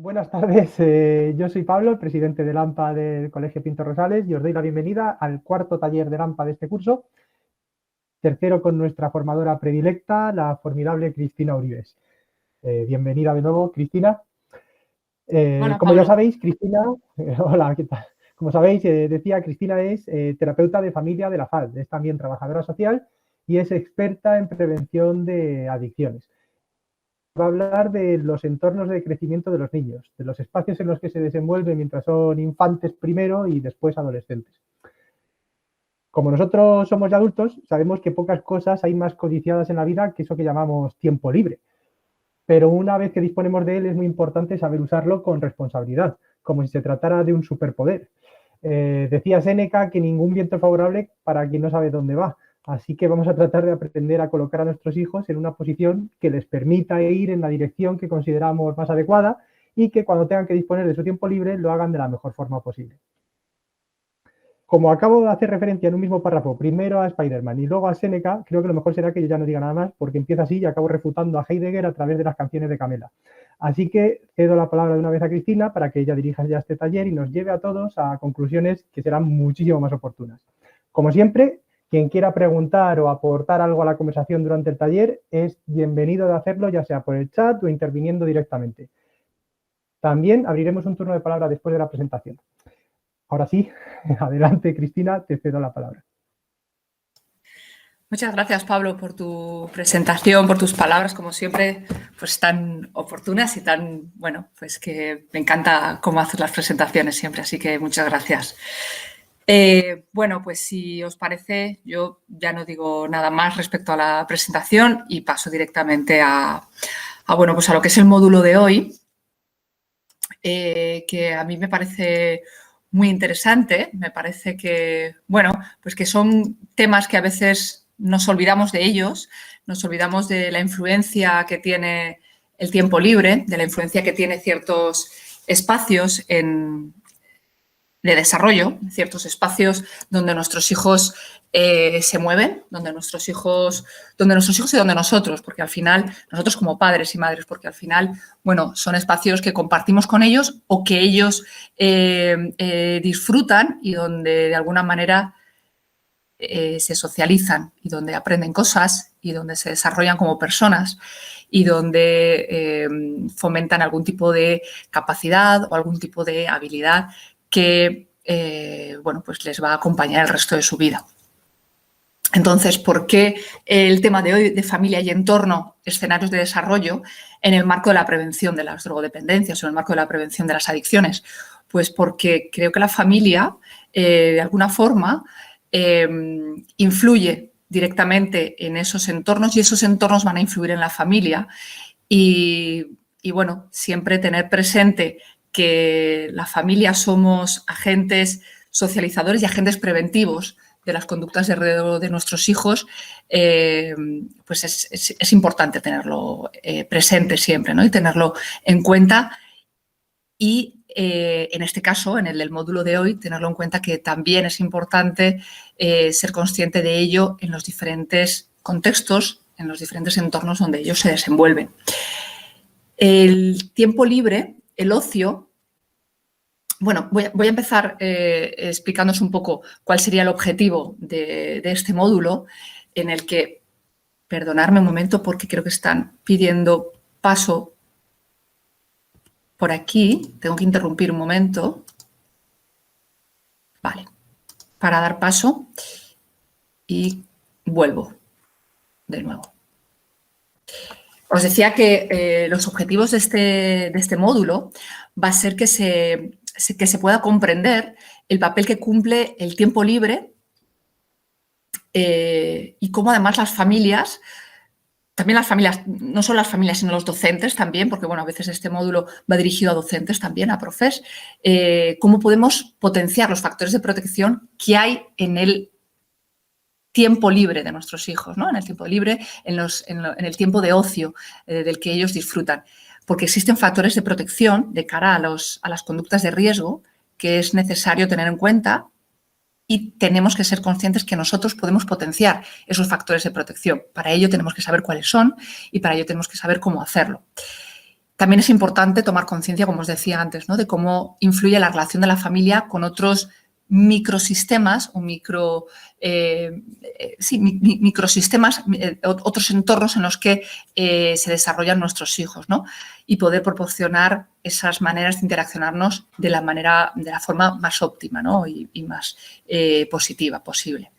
Buenas tardes, yo soy Pablo, el presidente del AMPA del Colegio Pinto Rosales, y os doy la bienvenida al cuarto taller del AMPA de este curso, tercero con nuestra formadora predilecta, la formidable Cristina Uribes. Bienvenida de nuevo, Cristina. Hola, Como ya Pablo. sabéis, Cristina, hola, ¿qué tal? Como sabéis, decía, Cristina es terapeuta de familia de la FAD, es también trabajadora social y es experta en prevención de adicciones. Va a hablar de los entornos de crecimiento de los niños, de los espacios en los que se desenvuelven mientras son infantes primero y después adolescentes. Como nosotros somos ya adultos, sabemos que pocas cosas hay más codiciadas en la vida que eso que llamamos tiempo libre. Pero una vez que disponemos de él es muy importante saber usarlo con responsabilidad, como si se tratara de un superpoder. Decía Séneca que ningún viento es favorable para quien no sabe dónde va. Así que vamos a tratar de aprender a colocar a nuestros hijos en una posición que les permita ir en la dirección que consideramos más adecuada y que cuando tengan que disponer de su tiempo libre lo hagan de la mejor forma posible. Como acabo de hacer referencia en un mismo párrafo, primero a Spider-Man y luego a Séneca, creo que lo mejor será que yo ya no diga nada más, porque empieza así y acabo refutando a Heidegger a través de las canciones de Camela. Así que cedo la palabra de una vez a Cristina para que ella dirija ya este taller y nos lleve a todos a conclusiones que serán muchísimo más oportunas. Como siempre, quien quiera preguntar o aportar algo a la conversación durante el taller es bienvenido de hacerlo, ya sea por el chat o interviniendo directamente. También abriremos un turno de palabra después de la presentación. Ahora sí, adelante, Cristina, te cedo la palabra. Muchas gracias, Pablo, por tu presentación, por tus palabras, como siempre, pues tan oportunas y tan, bueno, pues que me encanta cómo haces las presentaciones siempre, así que muchas gracias. Bueno, pues si os parece, yo ya no digo nada más respecto a la presentación y paso directamente bueno, pues a lo que es el módulo de hoy, que a mí me parece muy interesante, me parece que, bueno, pues que son temas que a veces nos olvidamos de ellos, nos olvidamos de la influencia que tiene el tiempo libre, de la influencia que tiene ciertos espacios de desarrollo, ciertos espacios donde nuestros hijos se mueven, donde nuestros hijos y donde nosotros, porque al final, nosotros como padres y madres, porque al final, bueno, son espacios que compartimos con ellos o que ellos disfrutan y donde de alguna manera se socializan y donde aprenden cosas y donde se desarrollan como personas y donde fomentan algún tipo de capacidad o algún tipo de habilidad que, bueno, pues les va a acompañar el resto de su vida. Entonces, ¿por qué el tema de hoy de familia y entorno, escenarios de desarrollo en el marco de la prevención de las drogodependencias o en el marco de la prevención de las adicciones? Pues porque creo que la familia, de alguna forma, influye directamente en esos entornos y esos entornos van a influir en la familia. Y bueno, siempre tener presente que la familia somos agentes socializadores y agentes preventivos de las conductas de nuestros hijos, pues es importante tenerlo presente siempre, ¿no? Y tenerlo en cuenta y en este caso, en el del módulo de hoy, tenerlo en cuenta que también es importante ser consciente de ello en los diferentes contextos, en los diferentes entornos donde ellos se desenvuelven. El tiempo libre, el ocio. Bueno, voy a empezar explicándoos un poco cuál sería el objetivo de este módulo, en el que, perdonadme un momento porque creo que están pidiendo paso por aquí. Tengo que interrumpir un momento. Vale, para dar paso y vuelvo de nuevo. Os decía que los objetivos de este módulo va a ser que se pueda comprender el papel que cumple el tiempo libre y cómo además las familias, también las familias, no solo las familias, sino los docentes también, porque bueno, a veces este módulo va dirigido a docentes también, a profes, cómo podemos potenciar los factores de protección que hay en el tiempo libre de nuestros hijos, ¿no? En el tiempo libre, en el tiempo de ocio del que ellos disfrutan. Porque existen factores de protección de cara a las conductas de riesgo que es necesario tener en cuenta y tenemos que ser conscientes que nosotros podemos potenciar esos factores de protección. Para ello tenemos que saber cuáles son y para ello tenemos que saber cómo hacerlo. También es importante tomar conciencia, como os decía antes, ¿no?, de cómo influye la relación de la familia con otros microsistemas o microsistemas, otros entornos en los que se desarrollan nuestros hijos, ¿no? Y poder proporcionar esas maneras de interaccionarnos de la forma más óptima, ¿no?, y más positiva posible.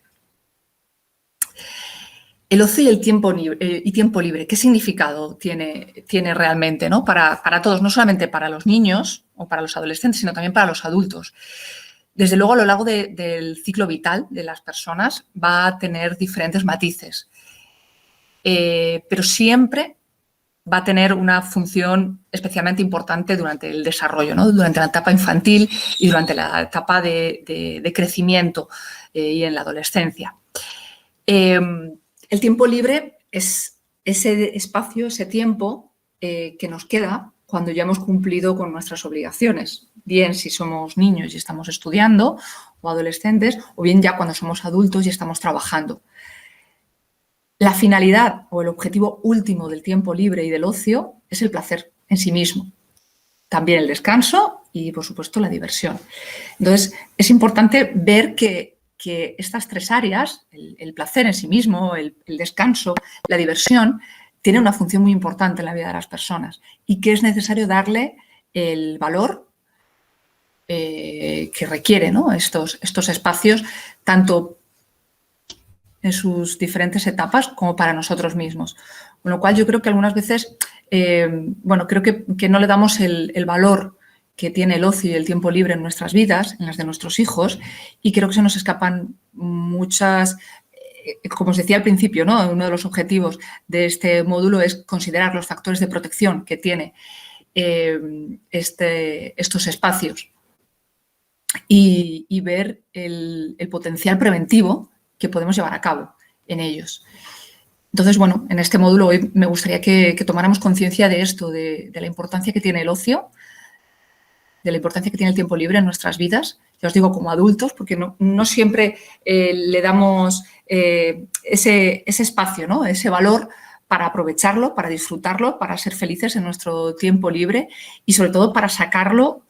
El ocio y el tiempo libre, ¿qué significado tiene realmente, ¿no?, para todos, no solamente para los niños o para los adolescentes, sino también para los adultos? Desde luego, a lo largo del ciclo vital de las personas va a tener diferentes matices, pero siempre va a tener una función especialmente importante durante el desarrollo, ¿no?, durante la etapa infantil y durante la etapa de crecimiento y en la adolescencia. El tiempo libre es ese espacio, ese tiempo que nos queda cuando ya hemos cumplido con nuestras obligaciones, bien si somos niños y estamos estudiando o adolescentes, o bien ya cuando somos adultos y estamos trabajando. La finalidad o el objetivo último del tiempo libre y del ocio es el placer en sí mismo, también el descanso y, por supuesto, la diversión. Entonces, es importante ver que estas tres áreas, el placer en sí mismo, el descanso, la diversión, tienen una función muy importante en la vida de las personas y que es necesario darle el valor que requiere, ¿no?, estos espacios, tanto en sus diferentes etapas como para nosotros mismos. Con lo cual, yo creo que algunas veces, creo que no le damos el valor que tiene el ocio y el tiempo libre en nuestras vidas, en las de nuestros hijos, y creo que se nos escapan muchas, como os decía al principio, ¿no?, uno de los objetivos de este módulo es considerar los factores de protección que tiene estos espacios y ver el potencial preventivo que podemos llevar a cabo en ellos. Entonces, bueno, en este módulo hoy me gustaría que tomáramos conciencia de esto, de la importancia que tiene el ocio, de la importancia que tiene el tiempo libre en nuestras vidas, ya os digo, como adultos, porque no siempre le damos ese espacio, ¿no?, ese valor para aprovecharlo, para disfrutarlo, para ser felices en nuestro tiempo libre y, sobre todo, para sacarlo,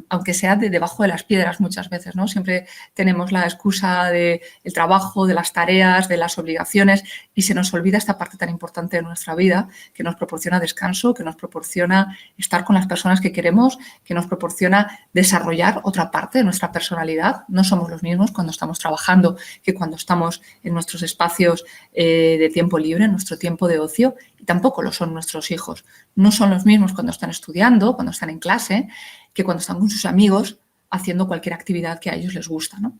aunque sea de debajo de las piedras muchas veces, ¿no? Siempre tenemos la excusa del trabajo, de las tareas, de las obligaciones y se nos olvida esta parte tan importante de nuestra vida que nos proporciona descanso, que nos proporciona estar con las personas que queremos, que nos proporciona desarrollar otra parte de nuestra personalidad. No somos los mismos cuando estamos trabajando que cuando estamos en nuestros espacios de tiempo libre, en nuestro tiempo de ocio. Y tampoco lo son nuestros hijos. No son los mismos cuando están estudiando, cuando están en clase, que cuando están con sus amigos haciendo cualquier actividad que a ellos les gusta, ¿no?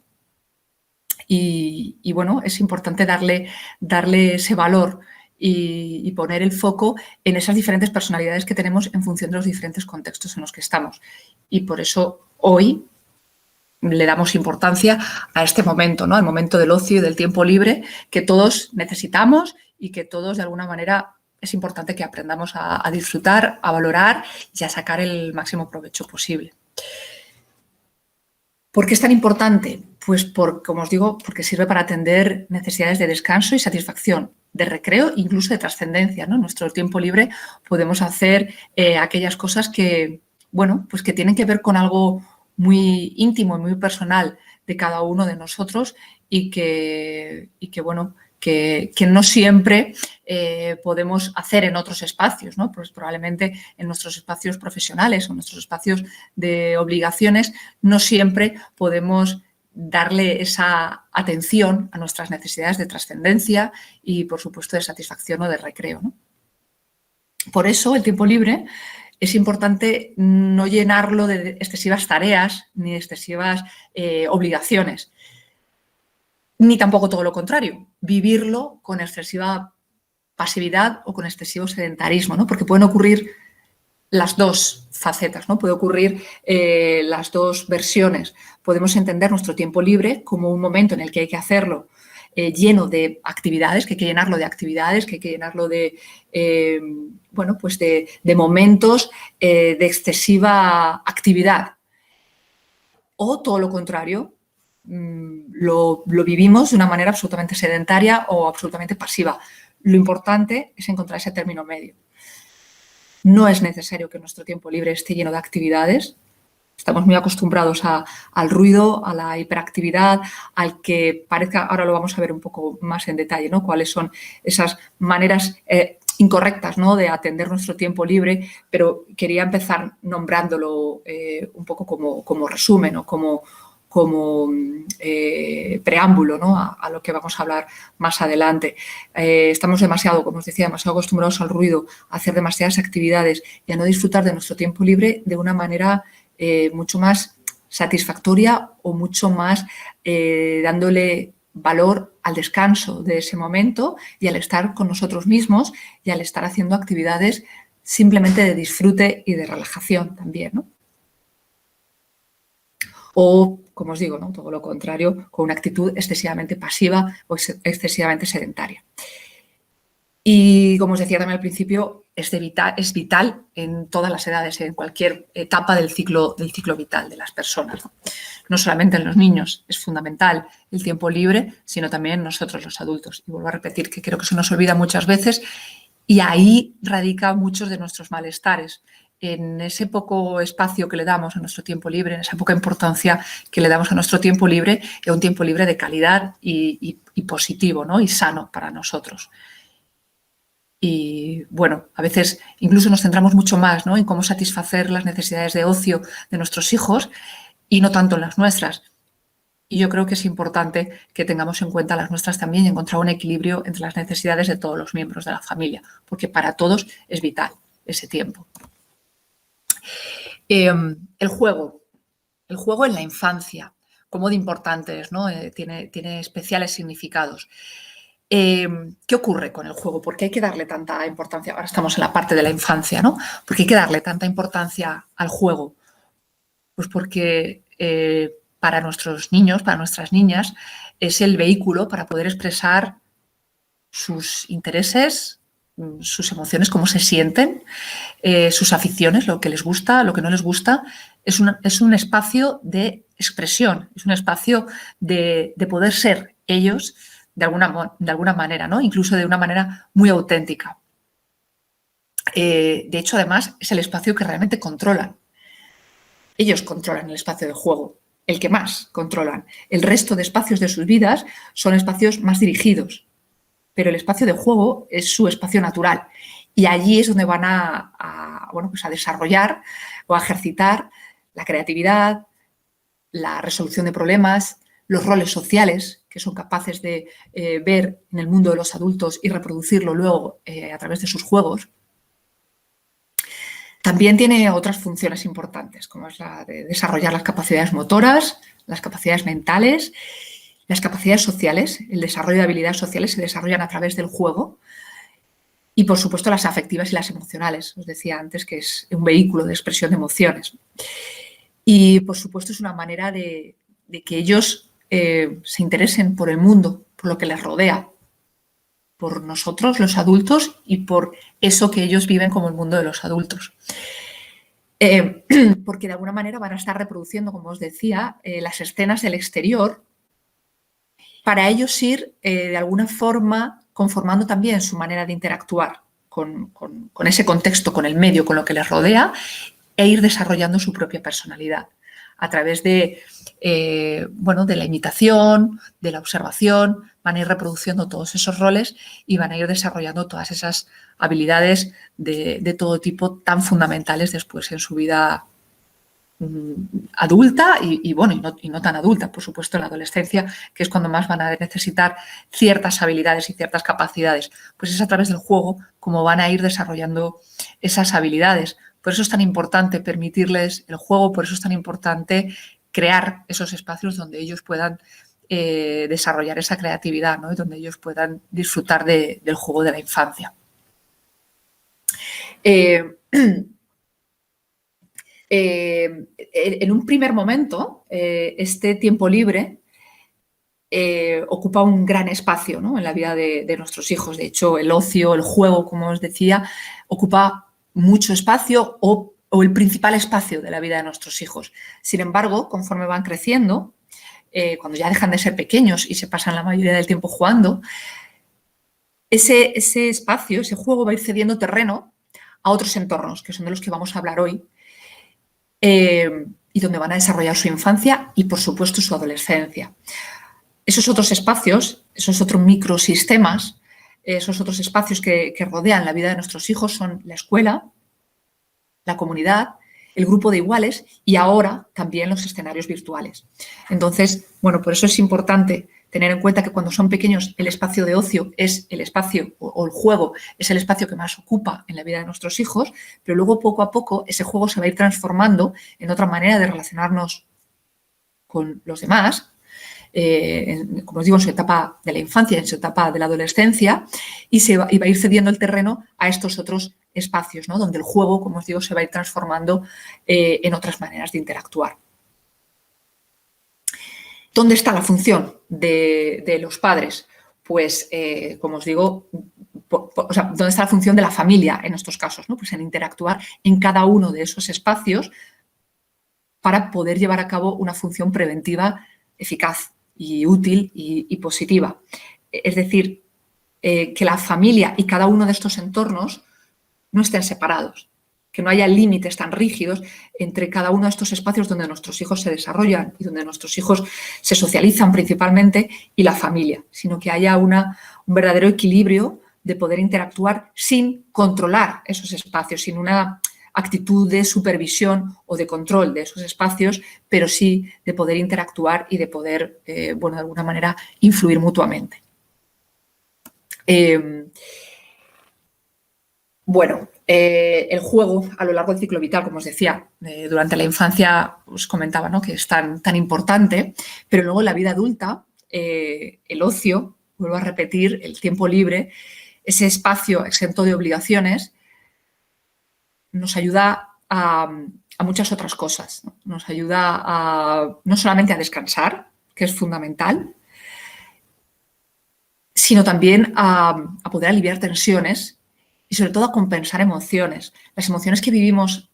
Y bueno, es importante darle ese valor y poner el foco en esas diferentes personalidades que tenemos en función de los diferentes contextos en los que estamos. Y por eso hoy le damos importancia a este momento, ¿no?, al momento del ocio y del tiempo libre que todos necesitamos y que todos, de alguna manera, es importante que aprendamos a disfrutar, a valorar y a sacar el máximo provecho posible. ¿Por qué es tan importante? Pues, como os digo, porque sirve para atender necesidades de descanso y satisfacción, de recreo, incluso de trascendencia, ¿no? En nuestro tiempo libre podemos hacer aquellas cosas que, bueno, pues que tienen que ver con algo muy íntimo y muy personal de cada uno de nosotros y que no siempre podemos hacer en otros espacios, ¿no? Pues probablemente en nuestros espacios profesionales o en nuestros espacios de obligaciones no siempre podemos darle esa atención a nuestras necesidades de trascendencia y, por supuesto, de satisfacción o de recreo, ¿no? Por eso, el tiempo libre es importante no llenarlo de excesivas tareas ni de excesivas obligaciones, ni tampoco todo lo contrario, vivirlo con excesiva pasividad o con excesivo sedentarismo, ¿no? Porque pueden ocurrir las dos facetas, ¿no? Puede ocurrir las dos versiones. Podemos entender nuestro tiempo libre como un momento en el que hay que hacerlo lleno de actividades, que hay que llenarlo de actividades, que hay que llenarlo de, de momentos de excesiva actividad. O todo lo contrario, lo vivimos de una manera absolutamente sedentaria o absolutamente pasiva. Lo importante es encontrar ese término medio. No es necesario que nuestro tiempo libre esté lleno de actividades. Estamos muy acostumbrados al ruido, a la hiperactividad, al que parezca, ahora lo vamos a ver un poco más en detalle, ¿no? Cuáles son esas maneras incorrectas, ¿no?, de atender nuestro tiempo libre, pero quería empezar nombrándolo un poco como resumen o como preámbulo, ¿no?, a lo que vamos a hablar más adelante. Estamos demasiado, como os decía, demasiado acostumbrados al ruido, a hacer demasiadas actividades y a no disfrutar de nuestro tiempo libre de una manera mucho más satisfactoria o mucho más dándole valor al descanso de ese momento y al estar con nosotros mismos y al estar haciendo actividades simplemente de disfrute y de relajación también, ¿no? O, como os digo, ¿no?, todo lo contrario, con una actitud excesivamente pasiva o excesivamente sedentaria. Y, como os decía también al principio, es vital en todas las edades, en cualquier etapa del ciclo vital de las personas, ¿no? No solamente en los niños es fundamental el tiempo libre, sino también nosotros los adultos. Y vuelvo a repetir que creo que se nos olvida muchas veces y ahí radica muchos de nuestros malestares. En ese poco espacio que le damos a nuestro tiempo libre, en esa poca importancia que le damos a nuestro tiempo libre, es un tiempo libre de calidad y positivo, ¿no?, y sano para nosotros. Y, bueno, a veces incluso nos centramos mucho más, ¿no?, en cómo satisfacer las necesidades de ocio de nuestros hijos y no tanto en las nuestras. Y yo creo que es importante que tengamos en cuenta las nuestras también y encontrar un equilibrio entre las necesidades de todos los miembros de la familia, porque para todos es vital ese tiempo. El juego en la infancia, cómo de importante es, ¿no? Tiene especiales significados. ¿Qué ocurre con el juego? ¿Por qué hay que darle tanta importancia? Ahora estamos en la parte de la infancia, ¿no? ¿Por qué hay que darle tanta importancia al juego? Pues porque para nuestros niños, para nuestras niñas, es el vehículo para poder expresar sus intereses, sus emociones, cómo se sienten, sus aficiones, lo que les gusta, lo que no les gusta. Es un espacio de expresión, es un espacio de poder ser ellos de alguna manera, ¿no?, incluso de una manera muy auténtica. De hecho, además, es el espacio que realmente controlan. Ellos controlan el espacio de juego, el que más controlan. El resto de espacios de sus vidas son espacios más dirigidos, pero el espacio de juego es su espacio natural y allí es donde van a desarrollar o a ejercitar la creatividad, la resolución de problemas, los roles sociales que son capaces de ver en el mundo de los adultos y reproducirlo luego a través de sus juegos. También tiene otras funciones importantes, como es la de desarrollar las capacidades motoras, las capacidades mentales, las capacidades sociales. El desarrollo de habilidades sociales se desarrollan a través del juego. Y, por supuesto, las afectivas y las emocionales. Os decía antes que es un vehículo de expresión de emociones. Y, por supuesto, es una manera de que ellos se interesen por el mundo, por lo que les rodea, por nosotros, los adultos, y por eso que ellos viven como el mundo de los adultos. Porque de alguna manera van a estar reproduciendo, como os decía, las escenas del exterior para ellos ir de alguna forma conformando también su manera de interactuar con ese contexto, con el medio, con lo que les rodea, e ir desarrollando su propia personalidad a través de la imitación, de la observación. Van a ir reproduciendo todos esos roles y van a ir desarrollando todas esas habilidades de todo tipo tan fundamentales después en su vida adulta y no tan adulta, por supuesto, en la adolescencia, que es cuando más van a necesitar ciertas habilidades y ciertas capacidades. Pues es a través del juego como van a ir desarrollando esas habilidades. Por eso es tan importante permitirles el juego, por eso es tan importante crear esos espacios donde ellos puedan desarrollar esa creatividad, ¿no?, y donde ellos puedan disfrutar del juego de la infancia. En un primer momento, este tiempo libre ocupa un gran espacio, ¿no?, en la vida de nuestros hijos. De hecho, el ocio, el juego, como os decía, ocupa mucho espacio o el principal espacio de la vida de nuestros hijos. Sin embargo, conforme van creciendo, cuando ya dejan de ser pequeños y se pasan la mayoría del tiempo jugando, ese espacio, ese juego va a ir cediendo terreno a otros entornos, que son de los que vamos a hablar hoy, y donde van a desarrollar su infancia y, por supuesto, su adolescencia. Esos otros espacios, esos otros microsistemas, esos otros espacios que rodean la vida de nuestros hijos son la escuela, la comunidad, el grupo de iguales y ahora también los escenarios virtuales. Entonces, bueno, por eso es importante tener en cuenta que cuando son pequeños el espacio de ocio es el espacio, o el juego es el espacio que más ocupa en la vida de nuestros hijos, pero luego poco a poco ese juego se va a ir transformando en otra manera de relacionarnos con los demás, como os digo, en su etapa de la infancia, en su etapa de la adolescencia, y va a ir cediendo el terreno a estos otros espacios, ¿no? Donde el juego, como os digo, se va a ir transformando en otras maneras de interactuar. ¿Dónde está la función de los padres? Pues, como os digo, ¿dónde está la función de la familia en estos casos, ¿no? Pues en interactuar en cada uno de esos espacios para poder llevar a cabo una función preventiva eficaz y útil y positiva. Es decir, que la familia y cada uno de estos entornos no estén separados, que no haya límites tan rígidos entre cada uno de estos espacios donde nuestros hijos se desarrollan y donde nuestros hijos se socializan principalmente y la familia, sino que haya un verdadero equilibrio de poder interactuar sin controlar esos espacios, sin una actitud de supervisión o de control de esos espacios, pero sí de poder interactuar y de poder, bueno, de alguna manera, influir mutuamente. Bueno, el juego a lo largo del ciclo vital, como os decía, durante la infancia os comentaba, ¿no?, que es tan importante, pero luego en la vida adulta, el ocio, vuelvo a repetir, el tiempo libre, ese espacio exento de obligaciones, nos ayuda a muchas otras cosas, ¿no? Nos ayuda no solamente a descansar, que es fundamental, sino también a poder aliviar tensiones y sobre todo a compensar emociones. Las emociones que vivimos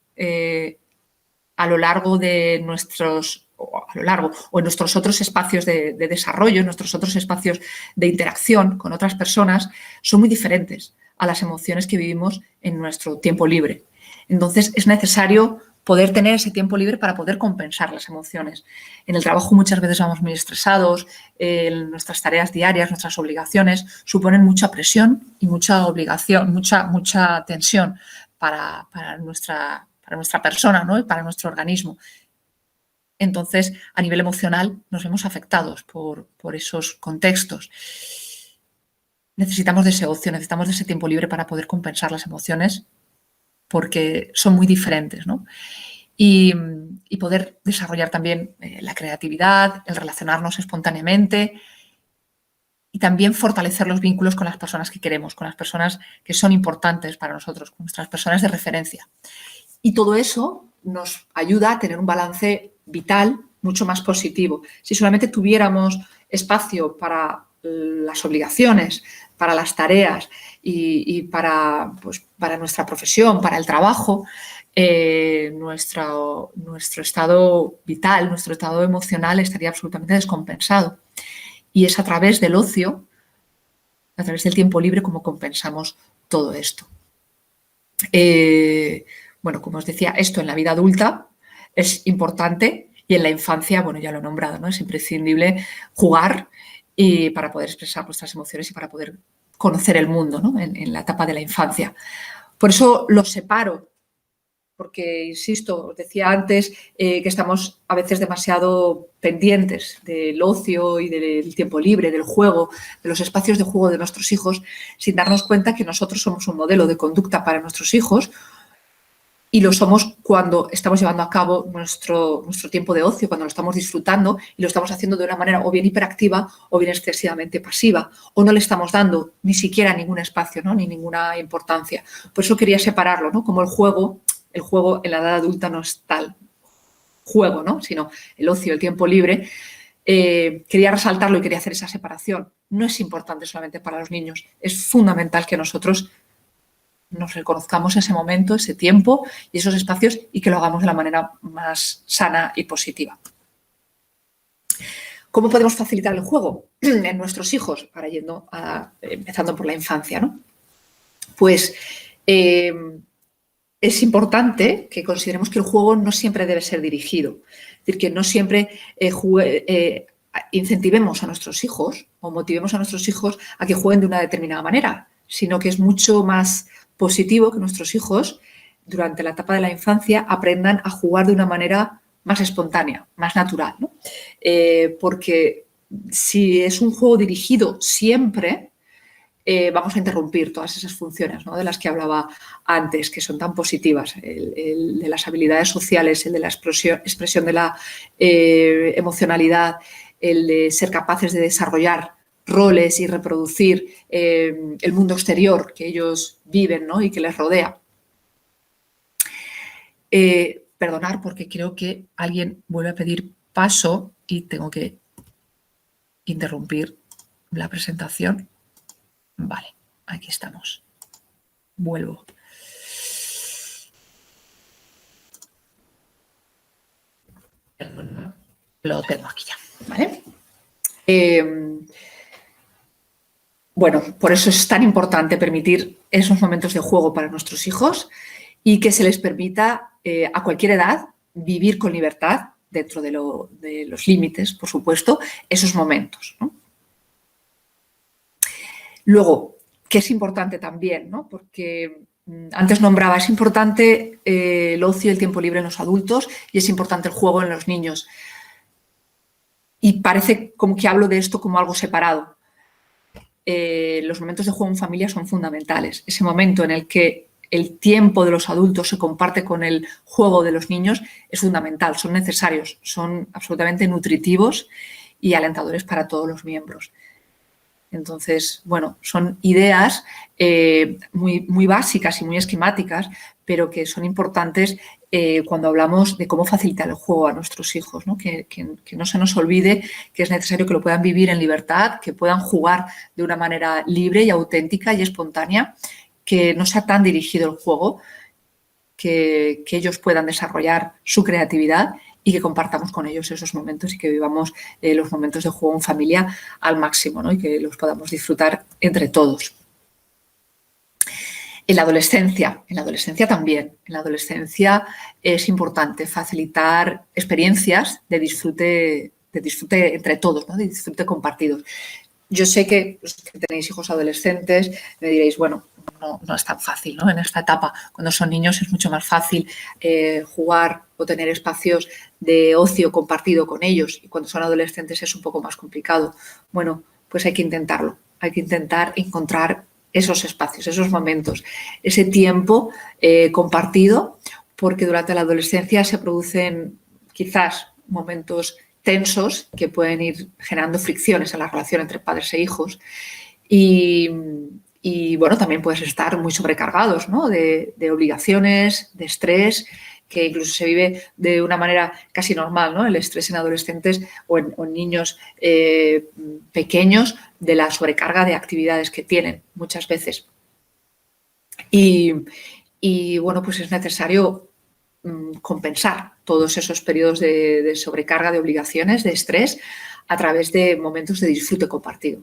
a lo largo de nuestros, o en nuestros otros espacios de desarrollo, en nuestros otros espacios de interacción con otras personas, son muy diferentes a las emociones que vivimos en nuestro tiempo libre. Entonces, es necesario poder tener ese tiempo libre para poder compensar las emociones. En el trabajo muchas veces vamos muy estresados, nuestras tareas diarias, nuestras obligaciones suponen mucha presión y mucha obligación, mucha tensión para nuestra persona, ¿no?, y para nuestro organismo. Entonces, a nivel emocional nos vemos afectados por esos contextos. Necesitamos de ese ocio, necesitamos de ese tiempo libre para poder compensar las emociones porque son muy diferentes, ¿no? Y poder desarrollar también la creatividad, el relacionarnos espontáneamente y también fortalecer los vínculos con las personas que queremos, con las personas que son importantes para nosotros, con nuestras personas de referencia. Y todo eso nos ayuda a tener un balance vital mucho más positivo. Si solamente tuviéramos espacio para las obligaciones, para las tareas y para nuestra profesión, para el trabajo, nuestro estado vital, nuestro estado emocional estaría absolutamente descompensado. Y es a través del ocio, a través del tiempo libre, como compensamos todo esto. Bueno, como os decía, esto en la vida adulta es importante y en la infancia, bueno, ya lo he nombrado, ¿no? Es imprescindible jugar para poder expresar nuestras emociones y para poder conocer el mundo, ¿no?, en la etapa de la infancia. Por eso los separo, porque, insisto, os decía antes que estamos a veces demasiado pendientes del ocio y del tiempo libre, del juego, de los espacios de juego de nuestros hijos, sin darnos cuenta que nosotros somos un modelo de conducta para nuestros hijos y lo somos cuando estamos llevando a cabo nuestro tiempo de ocio, cuando lo estamos disfrutando y lo estamos haciendo de una manera o bien hiperactiva o bien excesivamente pasiva, o no le estamos dando ni siquiera ningún espacio, ¿no?, ni ninguna importancia. Por eso quería separarlo, ¿no?, como el juego en la edad adulta no es tal juego, ¿no?, sino el ocio, el tiempo libre. Quería resaltarlo y quería hacer esa separación. No es importante solamente para los niños, es fundamental que nosotros nos reconozcamos ese momento, ese tiempo y esos espacios y que lo hagamos de la manera más sana y positiva. ¿Cómo podemos facilitar el juego en nuestros hijos? Empezando por la infancia, ¿no? Pues es importante que consideremos que el juego no siempre debe ser dirigido. Es decir, que no siempre incentivemos a nuestros hijos o motivemos a nuestros hijos a que jueguen de una determinada manera, sino que es mucho más positivo que nuestros hijos durante la etapa de la infancia aprendan a jugar de una manera más espontánea, más natural, ¿no? Porque si es un juego dirigido siempre, vamos a interrumpir todas esas funciones, ¿no?, de las que hablaba antes, que son tan positivas, el de las habilidades sociales, el de la expresión de la emocionalidad, el de ser capaces de desarrollar roles y reproducir el mundo exterior que ellos viven, ¿no?, y que les rodea. Perdonar porque creo que alguien vuelve a pedir paso y tengo que interrumpir la presentación. Vale, aquí estamos. Vuelvo. Lo tengo aquí ya, ¿vale? Bueno, por eso es tan importante permitir esos momentos de juego para nuestros hijos y que se les permita a cualquier edad vivir con libertad, dentro de los límites, por supuesto, esos momentos, ¿no? Luego, que es importante también, ¿no?, porque antes nombraba, es importante el ocio y el tiempo libre en los adultos y es importante el juego en los niños. Y parece como que hablo de esto como algo separado. Los momentos de juego en familia son fundamentales. Ese momento en el que el tiempo de los adultos se comparte con el juego de los niños es fundamental, son necesarios, son absolutamente nutritivos y alentadores para todos los miembros. Entonces, bueno, son ideas muy básicas y muy esquemáticas, pero que son importantes cuando hablamos de cómo facilitar el juego a nuestros hijos, ¿no? Que no se nos olvide que es necesario que lo puedan vivir en libertad, que puedan jugar de una manera libre y auténtica y espontánea, que no sea tan dirigido el juego, que ellos puedan desarrollar su creatividad y que compartamos con ellos esos momentos y que vivamos los momentos de juego en familia al máximo, ¿no?, y que los podamos disfrutar entre todos. En la adolescencia también. En la adolescencia es importante facilitar experiencias de disfrute entre todos, ¿no?, de disfrute compartidos. Yo sé que los que tenéis hijos adolescentes me diréis, bueno, no es tan fácil, ¿no? En esta etapa, cuando son niños, es mucho más fácil jugar o tener espacios de ocio compartido con ellos, y cuando son adolescentes es un poco más complicado. Bueno, pues hay que intentarlo, hay que intentar encontrar esos espacios, esos momentos, ese tiempo compartido, porque durante la adolescencia se producen quizás momentos tensos que pueden ir generando fricciones en la relación entre padres e hijos y bueno, también puedes estar muy sobrecargados, ¿no?, de obligaciones, de estrés, que incluso se vive de una manera casi normal, ¿no?, el estrés en adolescentes o en niños pequeños, de la sobrecarga de actividades que tienen muchas veces. Y bueno, pues es necesario compensar todos esos periodos de sobrecarga, de obligaciones, de estrés, a través de momentos de disfrute compartido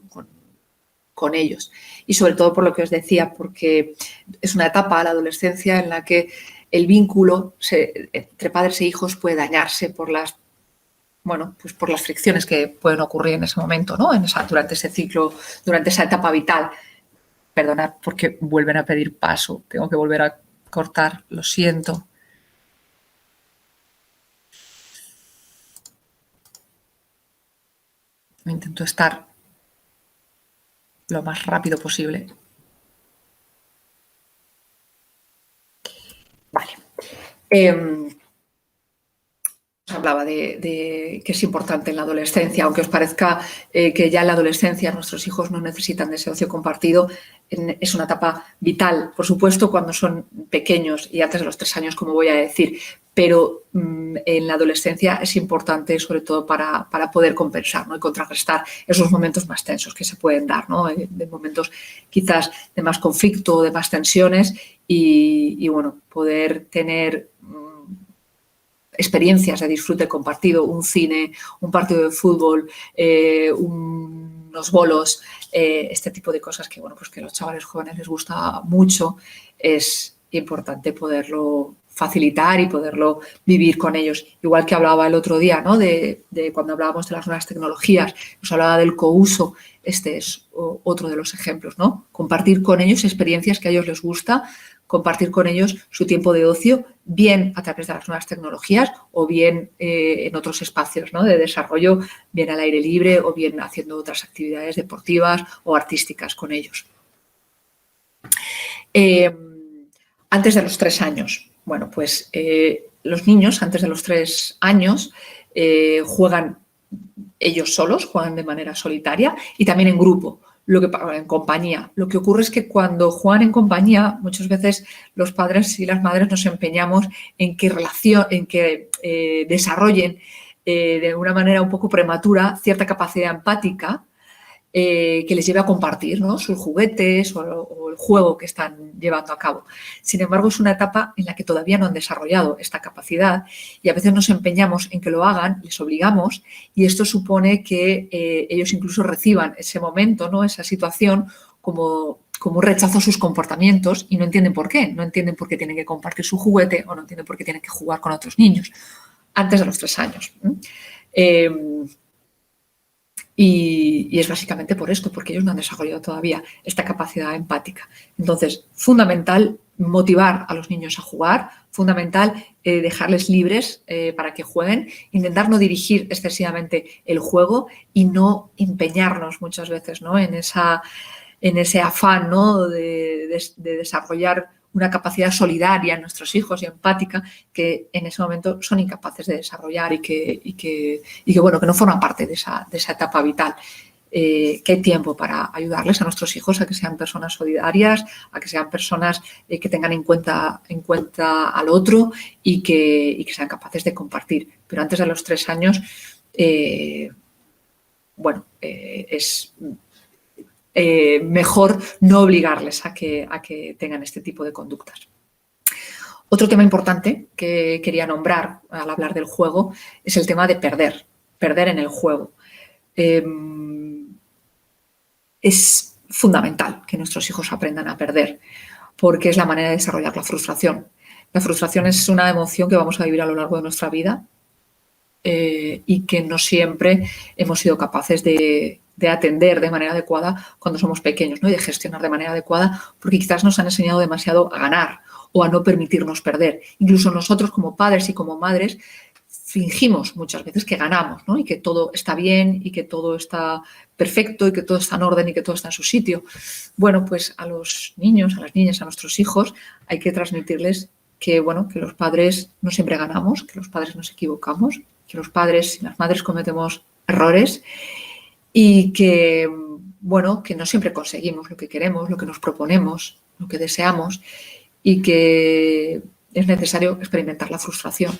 con ellos. Y sobre todo por lo que os decía, porque es una etapa, la adolescencia, en la que el vínculo entre padres e hijos puede dañarse por las fricciones que pueden ocurrir en ese momento, ¿no?, durante ese ciclo, durante esa etapa vital. Perdonad porque vuelven a pedir paso, tengo que volver a cortar, lo siento. Intento estar lo más rápido posible. Vale. Hablaba de que es importante en la adolescencia, aunque os parezca que ya en la adolescencia nuestros hijos no necesitan de ese ocio compartido, es una etapa vital, por supuesto, cuando son pequeños y antes de los 3 años, como voy a decir, pero en la adolescencia es importante sobre todo para poder compensar, ¿no?, y contrarrestar esos momentos más tensos que se pueden dar, ¿no?, de momentos quizás de más conflicto, de más tensiones y bueno, poder tener experiencias de disfrute compartido, un cine, un partido de fútbol, unos bolos, este tipo de cosas que, bueno, pues que a los chavales jóvenes les gusta mucho, es importante poderlo facilitar y poderlo vivir con ellos. Igual que hablaba el otro día, ¿no? de cuando hablábamos de las nuevas tecnologías, os hablaba del couso. Este es otro de los ejemplos, ¿no? Compartir con ellos experiencias que a ellos les gusta, compartir con ellos su tiempo de ocio, bien a través de las nuevas tecnologías o bien en otros espacios, ¿no? De desarrollo, bien al aire libre o bien haciendo otras actividades deportivas o artísticas con ellos. Antes de los 3 años. Bueno, pues los niños antes de los 3 años juegan ellos solos, juegan de manera solitaria y también en grupo, en compañía. Lo que ocurre es que cuando juegan en compañía, muchas veces los padres y las madres nos empeñamos en que desarrollen de una manera un poco prematura cierta capacidad empática que les lleve a compartir, ¿no? Sus juguetes o el juego que están llevando a cabo. Sin embargo, es una etapa en la que todavía no han desarrollado esta capacidad y a veces nos empeñamos en que lo hagan, les obligamos y esto supone que ellos incluso reciban ese momento, ¿no? Esa situación como un rechazo a sus comportamientos y no entienden por qué. No entienden por qué tienen que compartir su juguete o no entienden por qué tienen que jugar con otros niños antes de los 3 años. Y es básicamente por esto, porque ellos no han desarrollado todavía esta capacidad empática. Entonces, fundamental motivar a los niños a jugar, fundamental dejarles libres para que jueguen, intentar no dirigir excesivamente el juego y no empeñarnos muchas veces, ¿no? en ese afán, ¿no? de desarrollar una capacidad solidaria en nuestros hijos y empática que en ese momento son incapaces de desarrollar y que no forman parte de esa etapa vital. Que hay tiempo para ayudarles a nuestros hijos a que sean personas solidarias, a que sean personas que tengan en cuenta al otro y que sean capaces de compartir. Pero antes de los 3 años, es mejor no obligarles a que tengan este tipo de conductas. Otro tema importante que quería nombrar al hablar del juego es el tema de perder en el juego. Es fundamental que nuestros hijos aprendan a perder porque es la manera de desarrollar la frustración. La frustración es una emoción que vamos a vivir a lo largo de nuestra vida y que no siempre hemos sido capaces de atender de manera adecuada cuando somos pequeños, ¿no? Y de gestionar de manera adecuada porque quizás nos han enseñado demasiado a ganar o a no permitirnos perder. Incluso nosotros como padres y como madres fingimos muchas veces que ganamos, ¿no? Y que todo está bien y que todo está perfecto y que todo está en orden y que todo está en su sitio. Bueno, pues a los niños, a las niñas, a nuestros hijos hay que transmitirles que los padres no siempre ganamos, que los padres nos equivocamos, que los padres y las madres cometemos errores y que no siempre conseguimos lo que queremos, lo que nos proponemos, lo que deseamos y que es necesario experimentar la frustración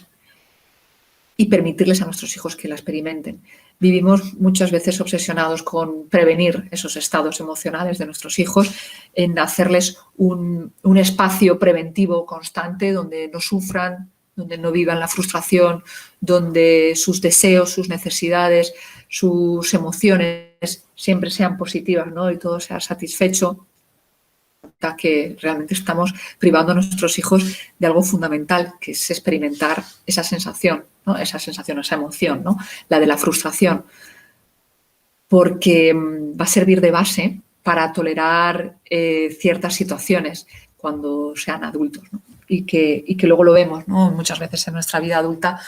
y permitirles a nuestros hijos que la experimenten. Vivimos muchas veces obsesionados con prevenir esos estados emocionales de nuestros hijos, en hacerles un espacio preventivo constante donde no sufran, donde no vivan la frustración, donde sus deseos, sus necesidades, sus emociones siempre sean positivas, ¿no? Y todo sea satisfecho, que realmente estamos privando a nuestros hijos de algo fundamental, que es experimentar esa sensación, ¿no? Esa emoción, ¿no? La de la frustración, porque va a servir de base para tolerar ciertas situaciones cuando sean adultos, ¿no? Y que luego lo vemos, ¿no? Muchas veces en nuestra vida adulta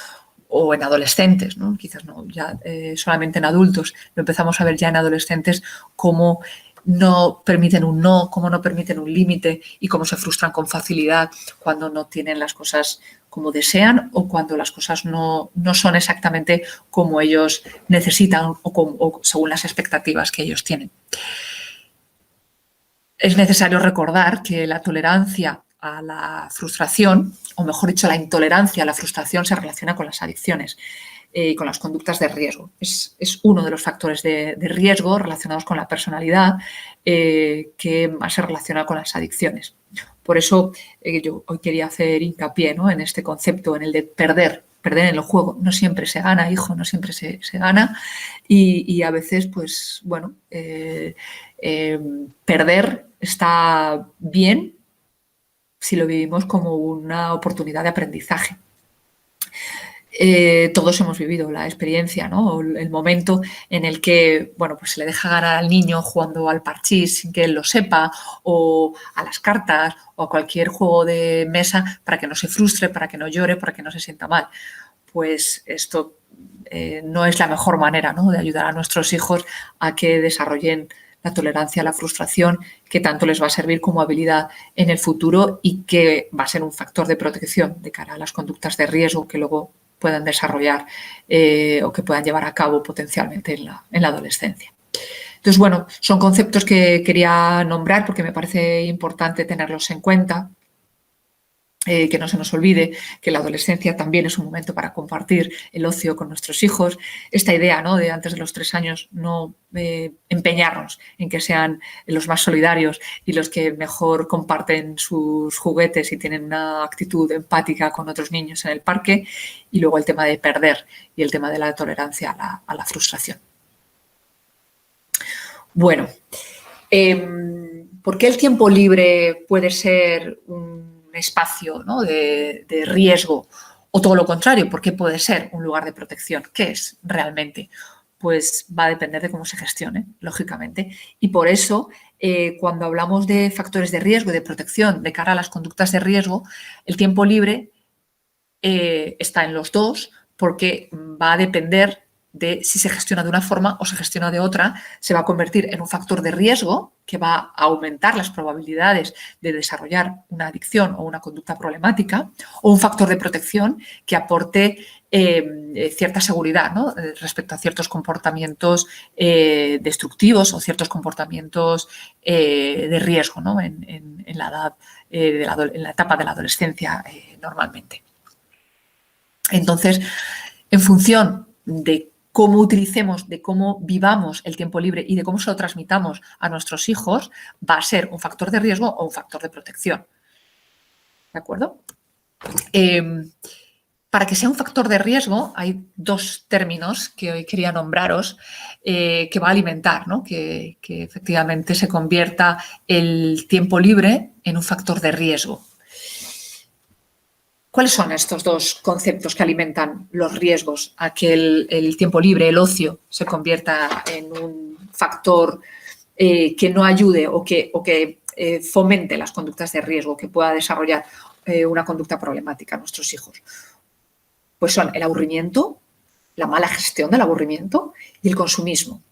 o en adolescentes, ¿no? Quizás no ya solamente en adultos, lo empezamos a ver ya en adolescentes cómo no permiten un no, cómo no permiten un límite y cómo se frustran con facilidad cuando no tienen las cosas como desean o cuando las cosas no son exactamente como ellos necesitan o según las expectativas que ellos tienen. Es necesario recordar que la tolerancia a la frustración, o mejor dicho, la intolerancia a la frustración se relaciona con las adicciones y con las conductas de riesgo. Es uno de los factores de riesgo relacionados con la personalidad que más se relaciona con las adicciones. Por eso yo hoy quería hacer hincapié, ¿no? En este concepto, en el de perder en el juego. No siempre se gana, hijo, no siempre se gana y a veces, perder está bien si lo vivimos como una oportunidad de aprendizaje. Todos hemos vivido la experiencia, ¿no? El momento en el que, bueno, pues se le deja ganar al niño jugando al parchís sin que él lo sepa, o a las cartas, o a cualquier juego de mesa, para que no se frustre, para que no llore, para que no se sienta mal. Pues esto no es la mejor manera, ¿no?, de ayudar a nuestros hijos a que desarrollen la tolerancia a la frustración, que tanto les va a servir como habilidad en el futuro y que va a ser un factor de protección de cara a las conductas de riesgo que luego puedan desarrollar o que puedan llevar a cabo potencialmente en la adolescencia. Entonces, bueno, son conceptos que quería nombrar porque me parece importante tenerlos en cuenta. Que no se nos olvide que la adolescencia también es un momento para compartir el ocio con nuestros hijos. Esta idea, ¿no?, de antes de los 3 años no empeñarnos en que sean los más solidarios y los que mejor comparten sus juguetes y tienen una actitud empática con otros niños en el parque. Y luego el tema de perder y el tema de la tolerancia a la frustración. Bueno, ¿por qué el tiempo libre puede ser un espacio, ¿no?, de riesgo, o todo lo contrario? ¿Por qué puede ser un lugar de protección? ¿Qué es realmente? Pues va a depender de cómo se gestione, lógicamente. Y por eso, cuando hablamos de factores de riesgo y de protección de cara a las conductas de riesgo, el tiempo libre está en los dos, porque va a depender de si se gestiona de una forma o se gestiona de otra. Se va a convertir en un factor de riesgo que va a aumentar las probabilidades de desarrollar una adicción o una conducta problemática, o un factor de protección que aporte cierta seguridad, ¿no?, respecto a ciertos comportamientos destructivos o ciertos comportamientos de riesgo, ¿no?, en la edad, en la etapa de la adolescencia normalmente. Entonces, en función de cómo utilicemos, de cómo vivamos el tiempo libre y de cómo se lo transmitamos a nuestros hijos, va a ser un factor de riesgo o un factor de protección. ¿De acuerdo? Para que sea un factor de riesgo, hay 2 términos que hoy quería nombraros que va a alimentar, ¿no?, que efectivamente se convierta el tiempo libre en un factor de riesgo. ¿Cuáles son estos 2 conceptos que alimentan los riesgos a que el tiempo libre, el ocio, se convierta en un factor que no ayude o que fomente las conductas de riesgo, que pueda desarrollar una conducta problemática a nuestros hijos? Pues son el aburrimiento, la mala gestión del aburrimiento y el consumismo.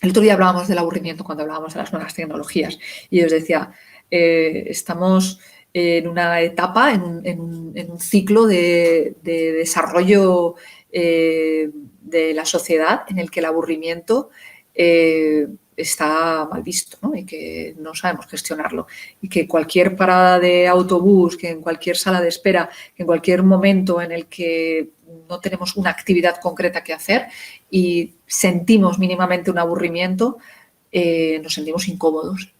El otro día hablábamos del aburrimiento cuando hablábamos de las nuevas tecnologías y os decía, estamos en una etapa, en un ciclo de desarrollo de la sociedad en el que el aburrimiento está mal visto, ¿no?, y que no sabemos gestionarlo. Y que cualquier parada de autobús, que en cualquier sala de espera, que en cualquier momento en el que no tenemos una actividad concreta que hacer y sentimos mínimamente un aburrimiento, nos sentimos incómodos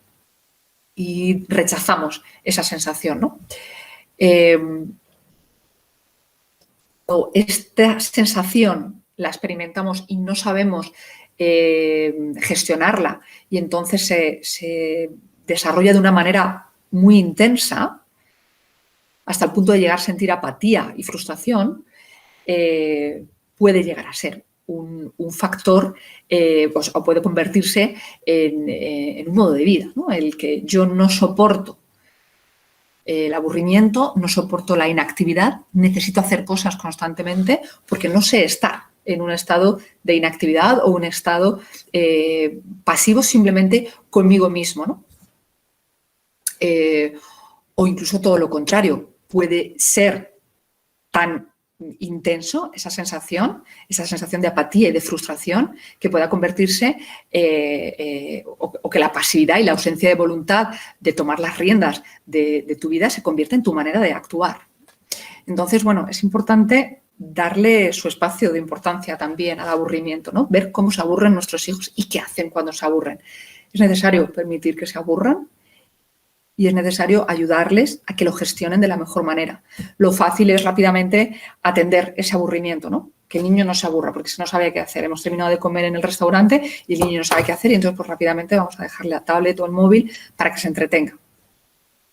y rechazamos esa sensación, ¿no? Esta sensación la experimentamos y no sabemos gestionarla, y entonces se desarrolla de una manera muy intensa hasta el punto de llegar a sentir apatía y frustración. Puede llegar a ser un factor pues, o puede convertirse en un modo de vida, ¿no?, el que yo no soporto el aburrimiento, no soporto la inactividad, necesito hacer cosas constantemente porque no sé estar en un estado de inactividad o un estado pasivo simplemente conmigo mismo, ¿no? O incluso todo lo contrario, puede ser tan intenso esa sensación de apatía y de frustración, que pueda convertirse o que la pasividad y la ausencia de voluntad de tomar las riendas de tu vida se convierta en tu manera de actuar. Entonces, bueno, es importante darle su espacio de importancia también al aburrimiento, ¿no? Ver cómo se aburren nuestros hijos y qué hacen cuando se aburren. Es necesario permitir que se aburran y es necesario ayudarles a que lo gestionen de la mejor manera. Lo fácil es rápidamente atender ese aburrimiento, ¿no? Que el niño no se aburra, porque si no sabe qué hacer. Hemos terminado de comer en el restaurante y el niño no sabe qué hacer y entonces pues rápidamente vamos a dejarle la tablet o el móvil para que se entretenga.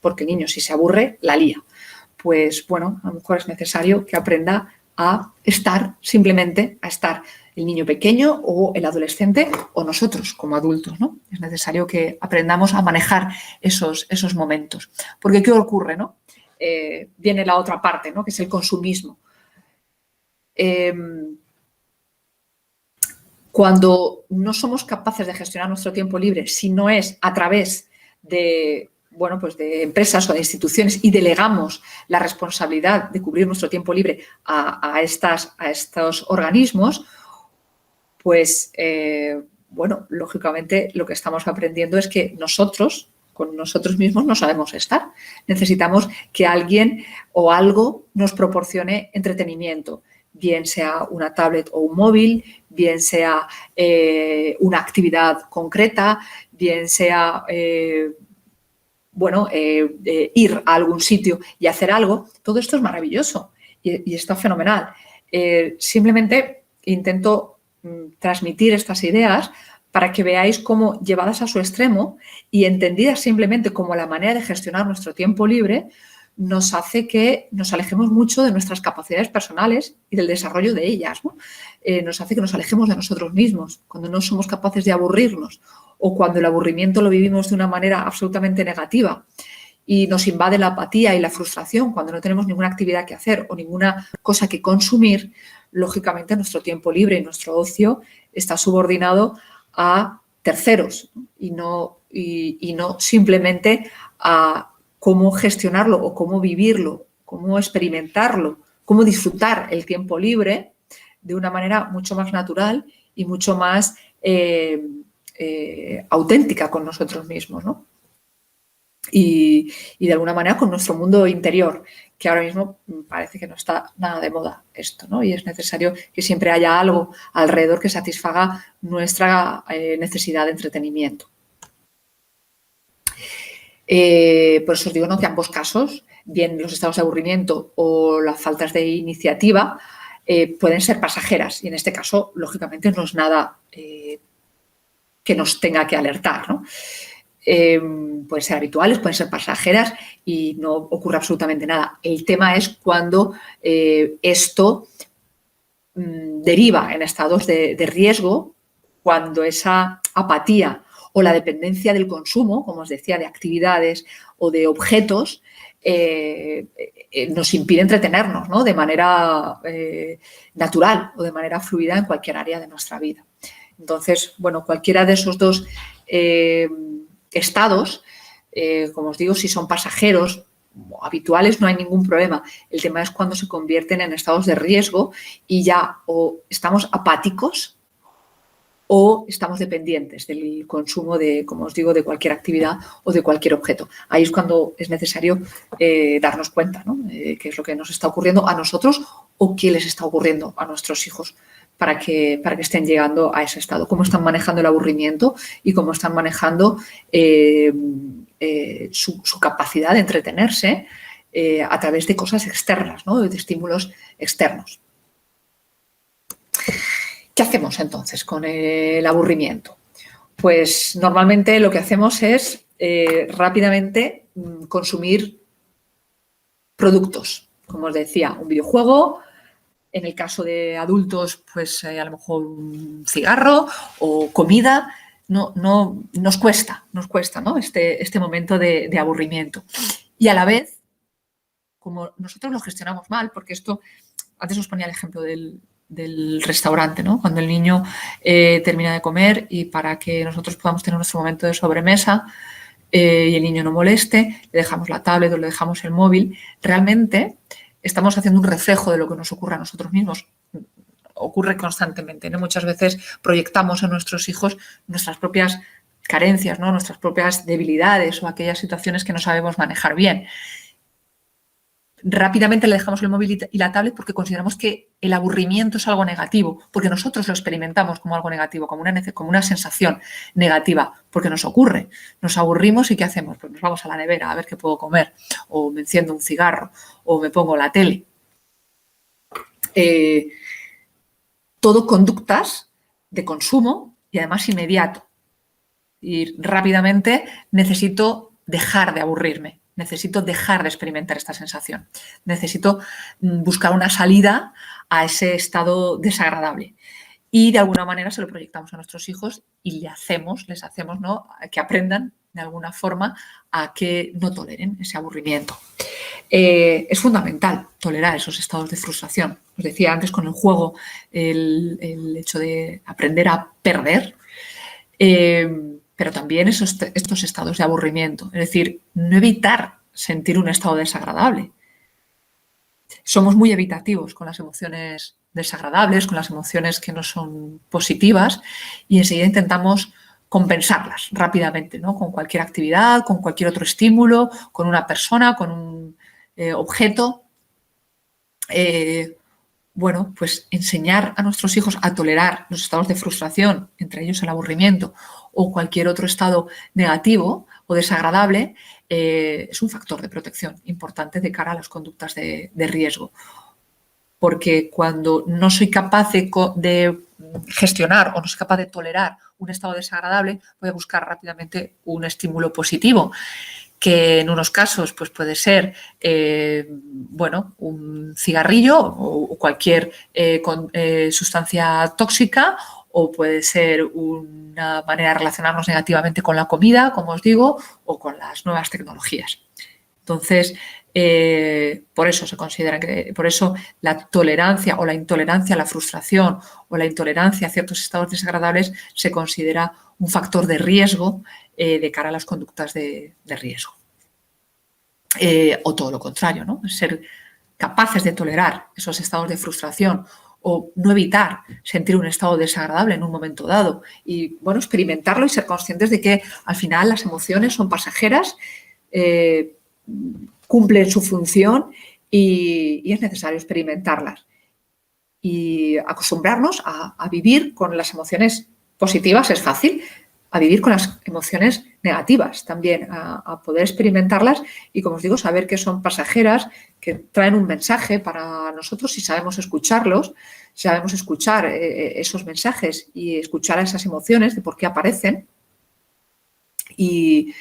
porque el niño si se aburre, la lía. Pues bueno, a lo mejor es necesario que aprenda a estar, simplemente a estar el niño pequeño o el adolescente o nosotros como adultos, ¿no? Es necesario que aprendamos a manejar esos momentos. Porque ¿qué ocurre, no? Viene la otra parte, ¿no? Que es el consumismo. Cuando no somos capaces de gestionar nuestro tiempo libre, si no es a través de, bueno, pues de empresas o de instituciones y delegamos la responsabilidad de cubrir nuestro tiempo libre a estos organismos, pues, bueno, lógicamente lo que estamos aprendiendo es que nosotros, con nosotros mismos, no sabemos estar. Necesitamos que alguien o algo nos proporcione entretenimiento, bien sea una tablet o un móvil, bien sea una actividad concreta, bien sea, bueno, ir a algún sitio y hacer algo. Todo esto es maravilloso y está fenomenal. Simplemente intento transmitir estas ideas para que veáis cómo, llevadas a su extremo y entendidas simplemente como la manera de gestionar nuestro tiempo libre, nos hace que nos alejemos mucho de nuestras capacidades personales y del desarrollo de ellas, ¿no? Nos hace que nos alejemos de nosotros mismos, cuando no somos capaces de aburrirnos o cuando el aburrimiento lo vivimos de una manera absolutamente negativa y nos invade la apatía y la frustración cuando no tenemos ninguna actividad que hacer o ninguna cosa que consumir. Lógicamente nuestro tiempo libre y nuestro ocio está subordinado a terceros y no simplemente a cómo gestionarlo o cómo vivirlo, cómo experimentarlo, cómo disfrutar el tiempo libre de una manera mucho más natural y mucho más auténtica con nosotros mismos, ¿no? Y de alguna manera con nuestro mundo interior, que ahora mismo parece que no está nada de moda esto, ¿no? Y es necesario que siempre haya algo alrededor que satisfaga nuestra necesidad de entretenimiento. Por eso os digo, ¿no?, que ambos casos, bien los estados de aburrimiento o las faltas de iniciativa, pueden ser pasajeras y en este caso, lógicamente, no es nada que nos tenga que alertar, ¿no? Pueden ser habituales, pueden ser pasajeras y no ocurre absolutamente nada. El tema es cuando esto deriva en estados de riesgo, cuando esa apatía o la dependencia del consumo, como os decía, de actividades o de objetos, nos impide entretenernos, ¿no?, de manera natural o de manera fluida en cualquier área de nuestra vida. Entonces, bueno, cualquiera de esos dos estados, como os digo, si son pasajeros o habituales no hay ningún problema. El tema es cuando se convierten en estados de riesgo y ya o estamos apáticos o estamos dependientes del consumo de, como os digo, de cualquier actividad o de cualquier objeto. Ahí es cuando es necesario darnos cuenta, ¿no?, qué es lo que nos está ocurriendo a nosotros o qué les está ocurriendo a nuestros hijos para que estén llegando a ese estado, cómo están manejando el aburrimiento y cómo están manejando su capacidad de entretenerse a través de cosas externas, ¿no?, de estímulos externos. ¿Qué hacemos entonces con el aburrimiento? Pues normalmente lo que hacemos es rápidamente consumir productos, como os decía, un videojuego. En el caso de adultos, pues a lo mejor un cigarro o comida. No, nos cuesta, ¿no?, este momento de aburrimiento. Y a la vez, como nosotros lo gestionamos mal, porque esto, antes os ponía el ejemplo del restaurante, ¿no?, cuando el niño termina de comer y para que nosotros podamos tener nuestro momento de sobremesa y el niño no moleste, le dejamos la tablet o le dejamos el móvil, realmente estamos haciendo un reflejo de lo que nos ocurre a nosotros mismos. Ocurre constantemente, ¿no? Muchas veces proyectamos en nuestros hijos nuestras propias carencias, ¿no?, nuestras propias debilidades o aquellas situaciones que no sabemos manejar bien. Rápidamente le dejamos el móvil y la tablet porque consideramos que el aburrimiento es algo negativo, porque nosotros lo experimentamos como algo negativo, como una sensación negativa, porque nos ocurre. Nos aburrimos y ¿qué hacemos? Pues nos vamos a la nevera a ver qué puedo comer, o me enciendo un cigarro, o me pongo la tele. Todo conductas de consumo y además inmediato. Y rápidamente necesito dejar de aburrirme. necesito dejar de experimentar esta sensación, necesito buscar una salida a ese estado desagradable. Y de alguna manera se lo proyectamos a nuestros hijos y les hacemos, ¿no?, que aprendan de alguna forma a que no toleren ese aburrimiento. Es fundamental tolerar esos estados de frustración. Os decía antes con el juego el hecho de aprender a perder, pero también estos estados de aburrimiento. Es decir, no evitar sentir un estado desagradable. Somos muy evitativos con las emociones desagradables, con las emociones que no son positivas, y enseguida intentamos compensarlas rápidamente, ¿no?, con cualquier actividad, con cualquier otro estímulo, con una persona, con un objeto. Bueno, pues enseñar a nuestros hijos a tolerar los estados de frustración, entre ellos el aburrimiento o cualquier otro estado negativo o desagradable, es un factor de protección importante de cara a las conductas de riesgo. Porque cuando no soy capaz de gestionar o no soy capaz de tolerar un estado desagradable, voy a buscar rápidamente un estímulo positivo, que en unos casos pues puede ser bueno, un cigarrillo o cualquier sustancia tóxica, o puede ser una manera de relacionarnos negativamente con la comida, como os digo, o con las nuevas tecnologías. Entonces, por eso se considera que, por eso la tolerancia o la intolerancia a la frustración o la intolerancia a ciertos estados desagradables se considera un factor de riesgo de cara a las conductas de riesgo. O todo lo contrario, ¿no? Ser capaces de tolerar esos estados de frustración o no evitar sentir un estado desagradable en un momento dado y, bueno, experimentarlo y ser conscientes de que al final las emociones son pasajeras, cumplen su función y es necesario experimentarlas. Y acostumbrarnos a vivir con las emociones positivas es fácil, a vivir con las emociones negativas también, a poder experimentarlas y, como os digo, saber que son pasajeras, que traen un mensaje para nosotros si sabemos escucharlos, si sabemos escuchar esos mensajes y escuchar a esas emociones de por qué aparecen y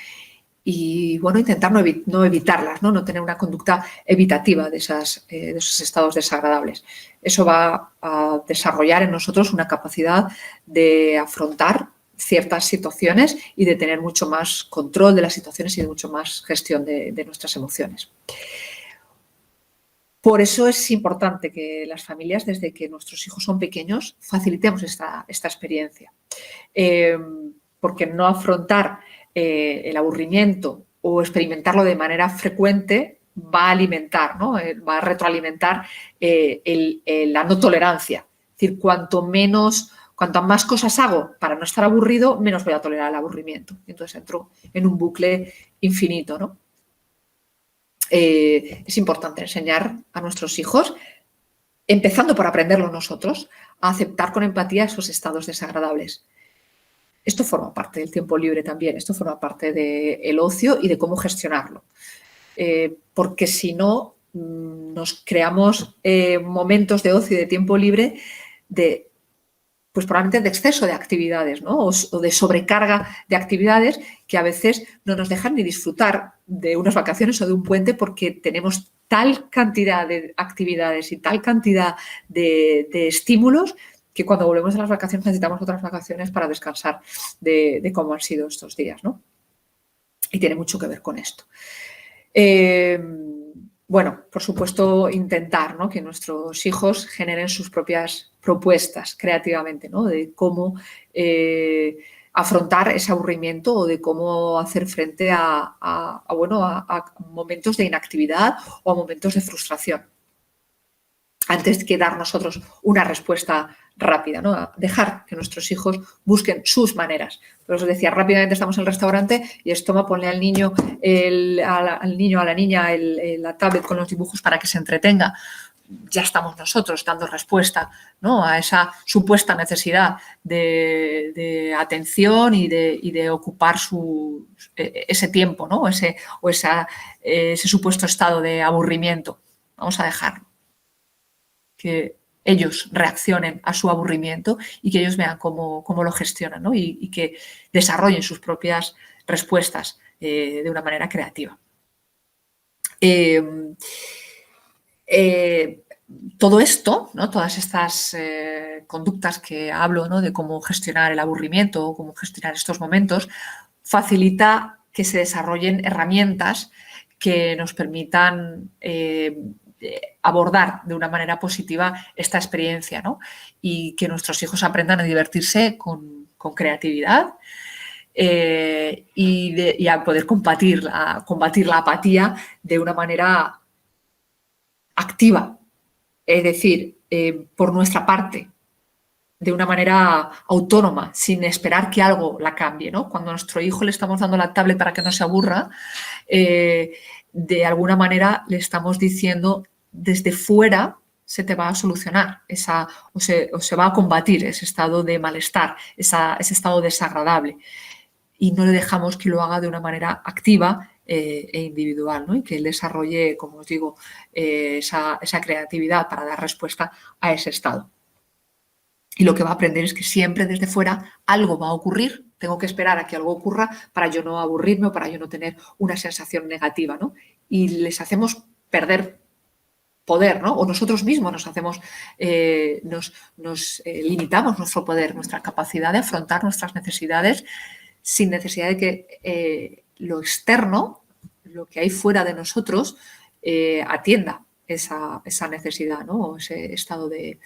bueno, intentar no evitarlas, no tener una conducta evitativa de esos estados desagradables. Eso va a desarrollar en nosotros una capacidad de afrontar ciertas situaciones y de tener mucho más control de las situaciones y de mucho más gestión de nuestras emociones. Por eso es importante que las familias, desde que nuestros hijos son pequeños, facilitemos esta experiencia. Porque no afrontar el aburrimiento o experimentarlo de manera frecuente va a alimentar, ¿no?, va a retroalimentar la no tolerancia. Es decir, cuanto más cosas hago para no estar aburrido, menos voy a tolerar el aburrimiento. Entonces entro en un bucle infinito, ¿no? Es importante enseñar a nuestros hijos, empezando por aprenderlo nosotros, a aceptar con empatía esos estados desagradables. Esto forma parte del tiempo libre también, esto forma parte del ocio y de cómo gestionarlo. Porque si no, nos creamos momentos de ocio y de tiempo libre pues probablemente de exceso de actividades, ¿no?, o de sobrecarga de actividades que a veces no nos dejan ni disfrutar de unas vacaciones o de un puente porque tenemos tal cantidad de actividades y tal cantidad de estímulos que cuando volvemos de las vacaciones necesitamos otras vacaciones para descansar de cómo han sido estos días, ¿no? Y tiene mucho que ver con esto. Bueno, por supuesto, intentar, ¿no?, que nuestros hijos generen sus propias propuestas creativamente, ¿no?, de cómo afrontar ese aburrimiento o de cómo hacer frente a momentos de inactividad o a momentos de frustración. Antes que dar nosotros una respuesta rápida, ¿no?, a dejar que nuestros hijos busquen sus maneras. Pero os decía, rápidamente estamos en el restaurante y es toma, ponle al niño, a la niña la tablet con los dibujos para que se entretenga. Ya estamos nosotros dando respuesta, ¿no?, a esa supuesta necesidad de atención y de ocupar ese tiempo, ¿no?, ese supuesto estado de aburrimiento. Vamos a dejarlo. Que ellos reaccionen a su aburrimiento y que ellos vean cómo lo gestionan, ¿no?, y que desarrollen sus propias respuestas de una manera creativa. Todo esto, ¿no? Todas estas conductas que hablo, ¿no? De cómo gestionar el aburrimiento, cómo gestionar estos momentos, facilita que se desarrollen herramientas que nos permitan abordar de una manera positiva esta experiencia, ¿no? Y que nuestros hijos aprendan a divertirse con creatividad y a poder combatir la apatía de una manera activa, es decir, por nuestra parte, de una manera autónoma, sin esperar que algo la cambie, ¿no? Cuando a nuestro hijo le estamos dando la tablet para que no se aburra, de alguna manera le estamos diciendo desde fuera se te va a solucionar o se va a combatir ese estado de malestar, ese estado desagradable. Y no le dejamos que lo haga de una manera activa e individual, ¿no? Y que él desarrolle, como os digo, esa creatividad para dar respuesta a ese estado. Y lo que va a aprender es que siempre desde fuera algo va a ocurrir, tengo que esperar a que algo ocurra para yo no aburrirme o para yo no tener una sensación negativa, ¿no? Y les hacemos perder poder, ¿no? O nosotros mismos nos hacemos, nos limitamos nuestro poder, nuestra capacidad de afrontar nuestras necesidades sin necesidad de que lo externo, lo que hay fuera de nosotros, atienda esa necesidad, ¿no? O ese estado de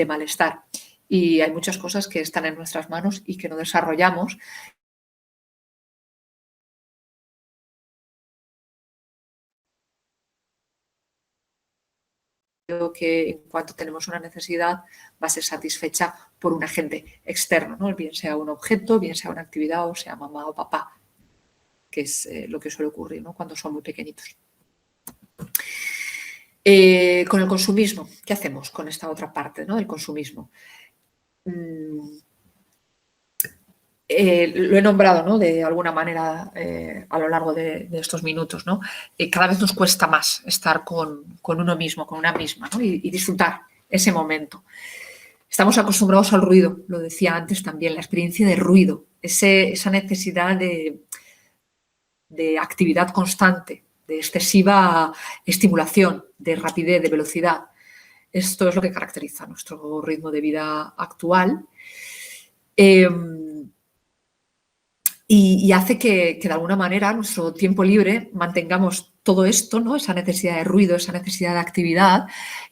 malestar. Y hay muchas cosas que están en nuestras manos y que no desarrollamos. Creo que en cuanto tenemos una necesidad va a ser satisfecha por un agente externo, ¿no? Bien sea un objeto, bien sea una actividad o sea mamá o papá, que es lo que suele ocurrir, ¿no? Cuando son muy pequeñitos. Con el consumismo, ¿qué hacemos con esta otra parte, ¿no? El consumismo. Lo he nombrado, ¿no? De alguna manera a lo largo de estos minutos, ¿no? Cada vez nos cuesta más estar con uno mismo, con una misma, ¿no? y disfrutar ese momento. Estamos acostumbrados al ruido, lo decía antes también, la experiencia de ruido, esa necesidad de actividad constante, de excesiva estimulación, de rapidez, de velocidad. Esto es lo que caracteriza nuestro ritmo de vida actual. Y hace que de alguna manera nuestro tiempo libre mantengamos todo esto, ¿no? Esa necesidad de ruido, esa necesidad de actividad,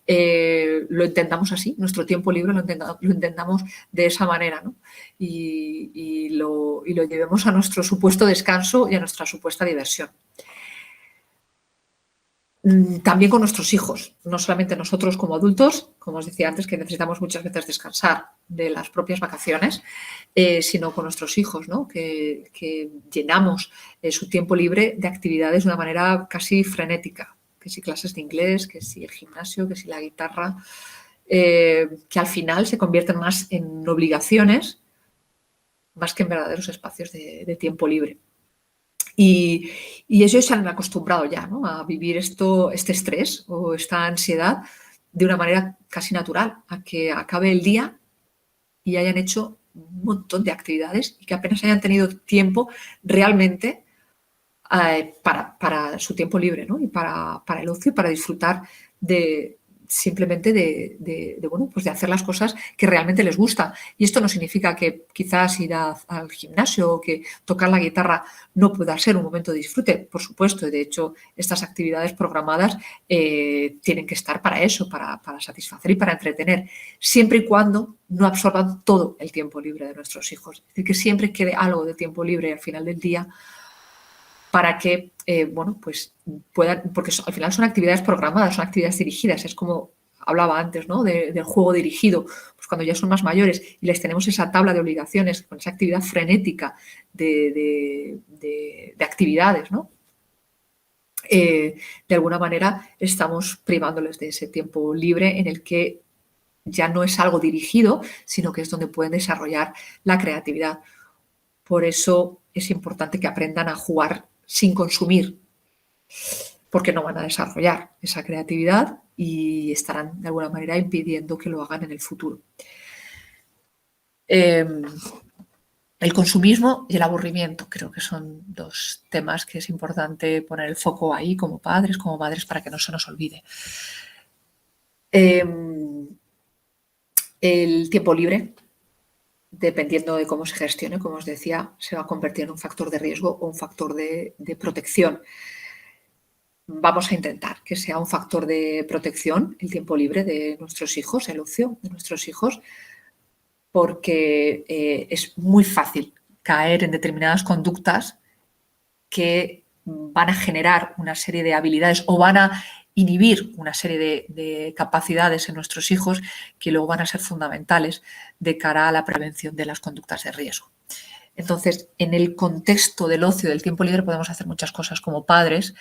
lo entendamos así, nuestro tiempo libre lo entendamos de esa manera, ¿no? Y lo llevemos a nuestro supuesto descanso y a nuestra supuesta diversión. También con nuestros hijos, no solamente nosotros como adultos, como os decía antes, que necesitamos muchas veces descansar de las propias vacaciones, sino con nuestros hijos, ¿no? que llenamos su tiempo libre de actividades de una manera casi frenética, que si clases de inglés, que si el gimnasio, que si la guitarra, que al final se convierten más en obligaciones más que en verdaderos espacios de tiempo libre. Y ellos se han acostumbrado ya, ¿no? A vivir este estrés o esta ansiedad de una manera casi natural, a que acabe el día y hayan hecho un montón de actividades y que apenas hayan tenido tiempo realmente para su tiempo libre, ¿no? Y para el ocio y para disfrutar simplemente bueno, pues de hacer las cosas que realmente les gusta. Y esto no significa que quizás ir al gimnasio o que tocar la guitarra no pueda ser un momento de disfrute, por supuesto. De hecho, estas actividades programadas tienen que estar para eso, para satisfacer y para entretener, siempre y cuando no absorban todo el tiempo libre de nuestros hijos. Es decir, que siempre quede algo de tiempo libre al final del día para que, bueno, pues puedan, porque al final son actividades programadas, son actividades dirigidas, es como hablaba antes, ¿no? Del juego dirigido, pues cuando ya son más mayores y les tenemos esa tabla de obligaciones con esa actividad frenética de actividades, ¿no? De alguna manera estamos privándoles de ese tiempo libre en el que ya no es algo dirigido, sino que es donde pueden desarrollar la creatividad. Por eso es importante que aprendan a jugar sin consumir, porque no van a desarrollar esa creatividad y estarán de alguna manera impidiendo que lo hagan en el futuro. El consumismo y el aburrimiento, creo que son dos temas que es importante poner el foco ahí como madres, para que no se nos olvide. El tiempo libre, dependiendo de cómo se gestione, como os decía, se va a convertir en un factor de riesgo o un factor de protección. Vamos a intentar que sea un factor de protección el tiempo libre de nuestros hijos, el ocio de nuestros hijos, porque es muy fácil caer en determinadas conductas que van a generar una serie de habilidades o van a inhibir una serie de capacidades en nuestros hijos que luego van a ser fundamentales de cara a la prevención de las conductas de riesgo. Entonces, en el contexto del ocio, del tiempo libre, podemos hacer muchas cosas como padres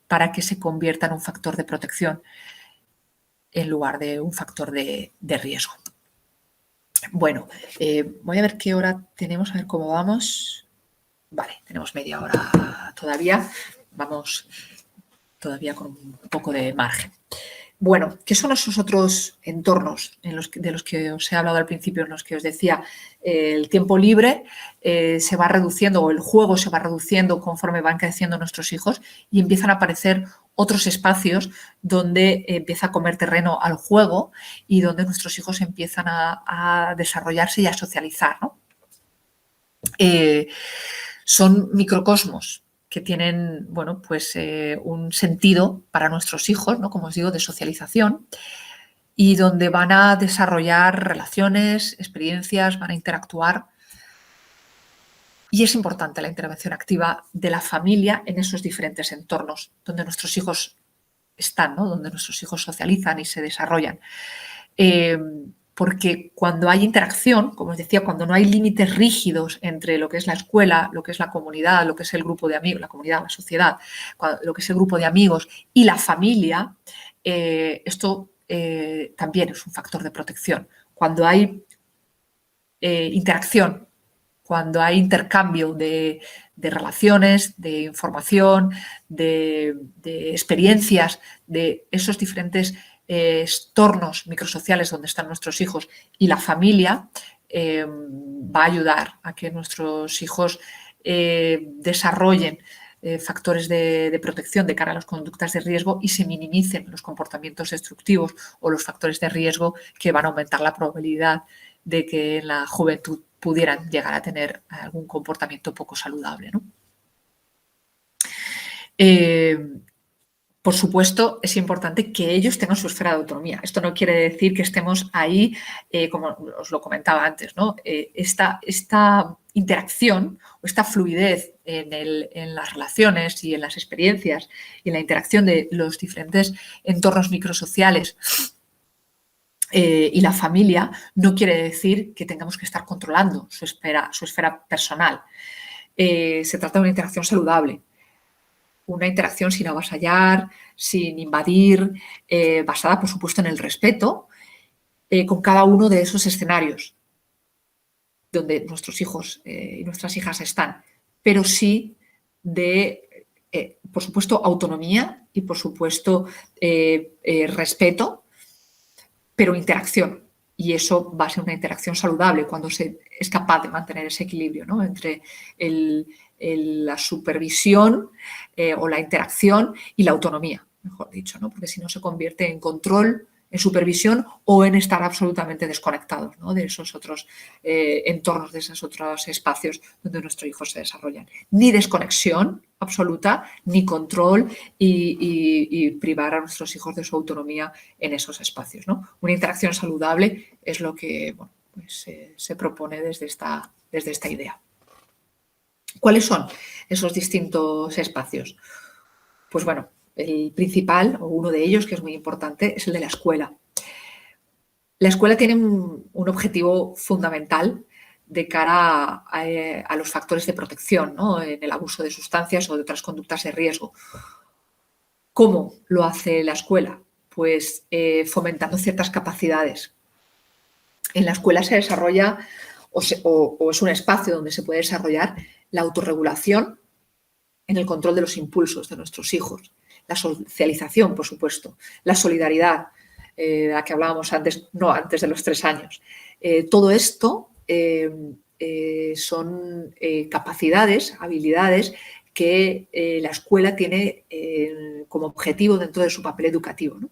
para que se convierta en un factor de protección en lugar de un factor de riesgo. Bueno, voy a ver qué hora tenemos, a ver cómo vamos. Vale, tenemos media hora todavía. Vamos todavía con un poco de margen. Bueno, ¿qué son esos otros entornos de los que os he hablado al principio, en los que os decía el tiempo libre se va reduciendo o el juego se va reduciendo conforme van creciendo nuestros hijos y empiezan a aparecer otros espacios donde empieza a comer terreno al juego y donde nuestros hijos empiezan a desarrollarse y a socializar, ¿no? Son microcosmos que tienen, bueno, pues un sentido para nuestros hijos, ¿no? Como os digo, de socialización, y donde van a desarrollar relaciones, experiencias, van a interactuar. Y es importante la intervención activa de la familia en esos diferentes entornos donde nuestros hijos están, ¿no? Donde nuestros hijos socializan y se desarrollan. Porque cuando hay interacción, como os decía, cuando no hay límites rígidos entre lo que es la escuela, lo que es la comunidad, lo que es el grupo de amigos, la comunidad, la sociedad, lo que es el grupo de amigos y la familia, esto también es un factor de protección. Cuando hay interacción, cuando hay intercambio de relaciones, de información, de experiencias, de esos diferentes entornos microsociales donde están nuestros hijos y la familia, va a ayudar a que nuestros hijos desarrollen factores de protección de cara a las conductas de riesgo y se minimicen los comportamientos destructivos o los factores de riesgo que van a aumentar la probabilidad de que en la juventud pudieran llegar a tener algún comportamiento poco saludable, ¿no? Por supuesto, es importante que ellos tengan su esfera de autonomía. Esto no quiere decir que estemos ahí, como os lo comentaba antes, ¿no? Esta interacción o esta fluidez en las relaciones y en las experiencias y en la interacción de los diferentes entornos microsociales y la familia no quiere decir que tengamos que estar controlando su esfera personal. Se trata de una interacción saludable. Una interacción sin avasallar, sin invadir, basada, por supuesto, en el respeto, con cada uno de esos escenarios donde nuestros hijos y nuestras hijas están, pero sí de, por supuesto, autonomía y, por supuesto, respeto, pero interacción. Y eso va a ser una interacción saludable cuando se es capaz de mantener ese equilibrio, ¿no? Entre la supervisión o la interacción y la autonomía, mejor dicho, ¿no? Porque si no se convierte en control, en supervisión o en estar absolutamente desconectados, ¿no? De esos otros entornos, de esos otros espacios donde nuestros hijos se desarrollan. Ni desconexión absoluta, ni control y privar a nuestros hijos de su autonomía en esos espacios, ¿no? Una interacción saludable es lo que, bueno, pues, se propone desde esta idea. ¿Cuáles son esos distintos espacios? Pues bueno, el principal, o uno de ellos, que es muy importante, es el de la escuela. La escuela tiene un objetivo fundamental de cara a los factores de protección, ¿no? En el abuso de sustancias o de otras conductas de riesgo. ¿Cómo lo hace la escuela? Pues fomentando ciertas capacidades. En la escuela se desarrolla o es un espacio donde se puede desarrollar la autorregulación en el control de los impulsos de nuestros hijos, la socialización, por supuesto, la solidaridad, de la que hablábamos antes, no antes de los 3 años. Todo esto son capacidades, habilidades que la escuela tiene como objetivo dentro de su papel educativo, ¿no?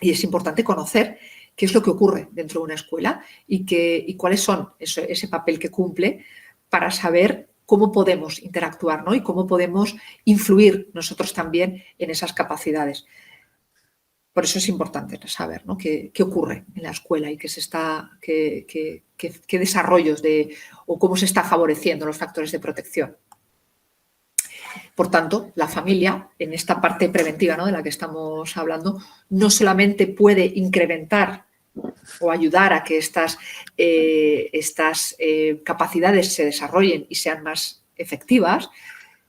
Y es importante conocer qué es lo que ocurre dentro de una escuela y cuáles son ese papel que cumple para saber cómo podemos interactuar, ¿no? Y cómo podemos influir nosotros también en esas capacidades. Por eso es importante saber, ¿no?, qué ocurre en la escuela y qué desarrollos o cómo se está favoreciendo los factores de protección. Por tanto, la familia, en esta parte preventiva, ¿no?, de la que estamos hablando, no solamente puede incrementar o ayudar a que estas capacidades se desarrollen y sean más efectivas,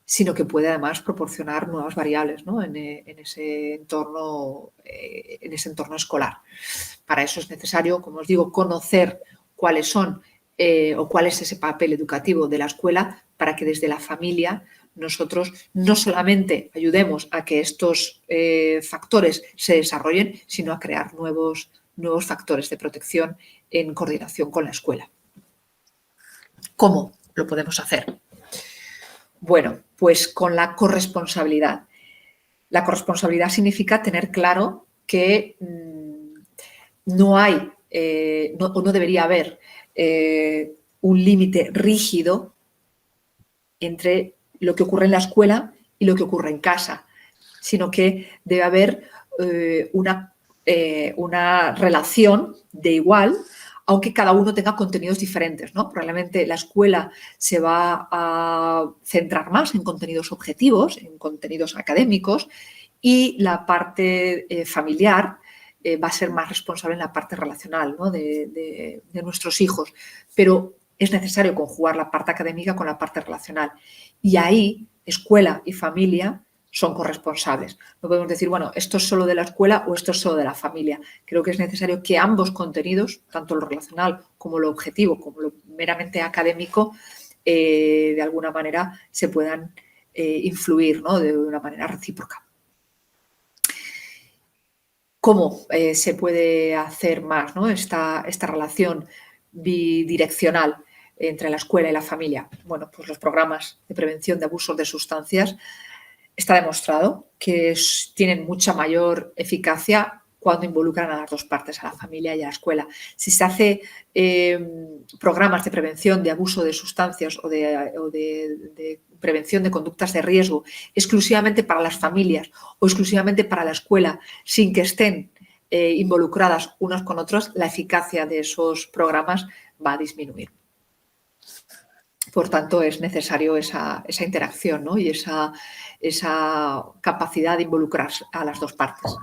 sino que puede además proporcionar nuevas variables, ¿no?, en ese entorno escolar. Para eso es necesario, como os digo, conocer cuáles son o cuál es ese papel educativo de la escuela para que desde la familia nosotros no solamente ayudemos a que estos factores se desarrollen, sino a crear nuevos factores de protección en coordinación con la escuela. ¿Cómo lo podemos hacer? Bueno, pues con la corresponsabilidad. La corresponsabilidad significa tener claro que no hay o no debería haber un límite rígido entre lo que ocurre en la escuela y lo que ocurre en casa, sino que debe haber una relación de igual, aunque cada uno tenga contenidos diferentes, ¿no? Probablemente la escuela se va a centrar más en contenidos objetivos, en contenidos académicos, y la parte familiar va a ser más responsable en la parte relacional, ¿no?, de nuestros hijos. Pero es necesario conjugar la parte académica con la parte relacional. Y ahí, escuela y familia son corresponsables. No podemos decir, bueno, esto es solo de la escuela o esto es solo de la familia. Creo que es necesario que ambos contenidos, tanto lo relacional como lo objetivo, como lo meramente académico, de alguna manera se puedan influir, ¿no?, de una manera recíproca. ¿Cómo se puede hacer más, ¿no?, esta relación bidireccional entre la escuela y la familia? Bueno, pues los programas de prevención de abusos de sustancias está demostrado que tienen mucha mayor eficacia cuando involucran a las dos partes, a la familia y a la escuela. Si se hace programas de prevención de abuso de sustancias o de prevención de conductas de riesgo exclusivamente para las familias o exclusivamente para la escuela, sin que estén involucradas unas con otras, la eficacia de esos programas va a disminuir. Por tanto, es necesario esa interacción, ¿no?, y esa capacidad de involucrar a las dos partes.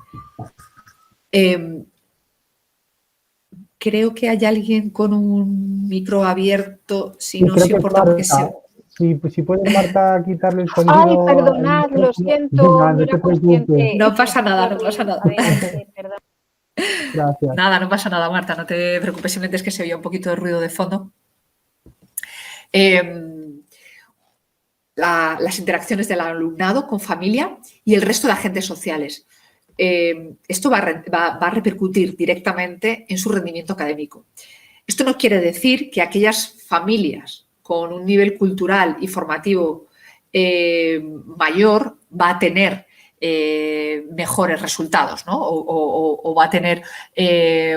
Creo que hay alguien con un micro abierto. Si no os importa, porque si puedes, Marta, quitarle el sonido. Ay, perdonad, lo siento. No te preocupes. No pasa nada, no pasa nada. Adelante, perdón. Gracias. Nada, no pasa nada, Marta, no te preocupes, simplemente es que se oía un poquito de ruido de fondo. Las interacciones del alumnado con familia y el resto de agentes sociales. Esto va a repercutir directamente en su rendimiento académico. Esto no quiere decir que aquellas familias con un nivel cultural y formativo mayor va a tener mejores resultados, ¿no?, o va a tener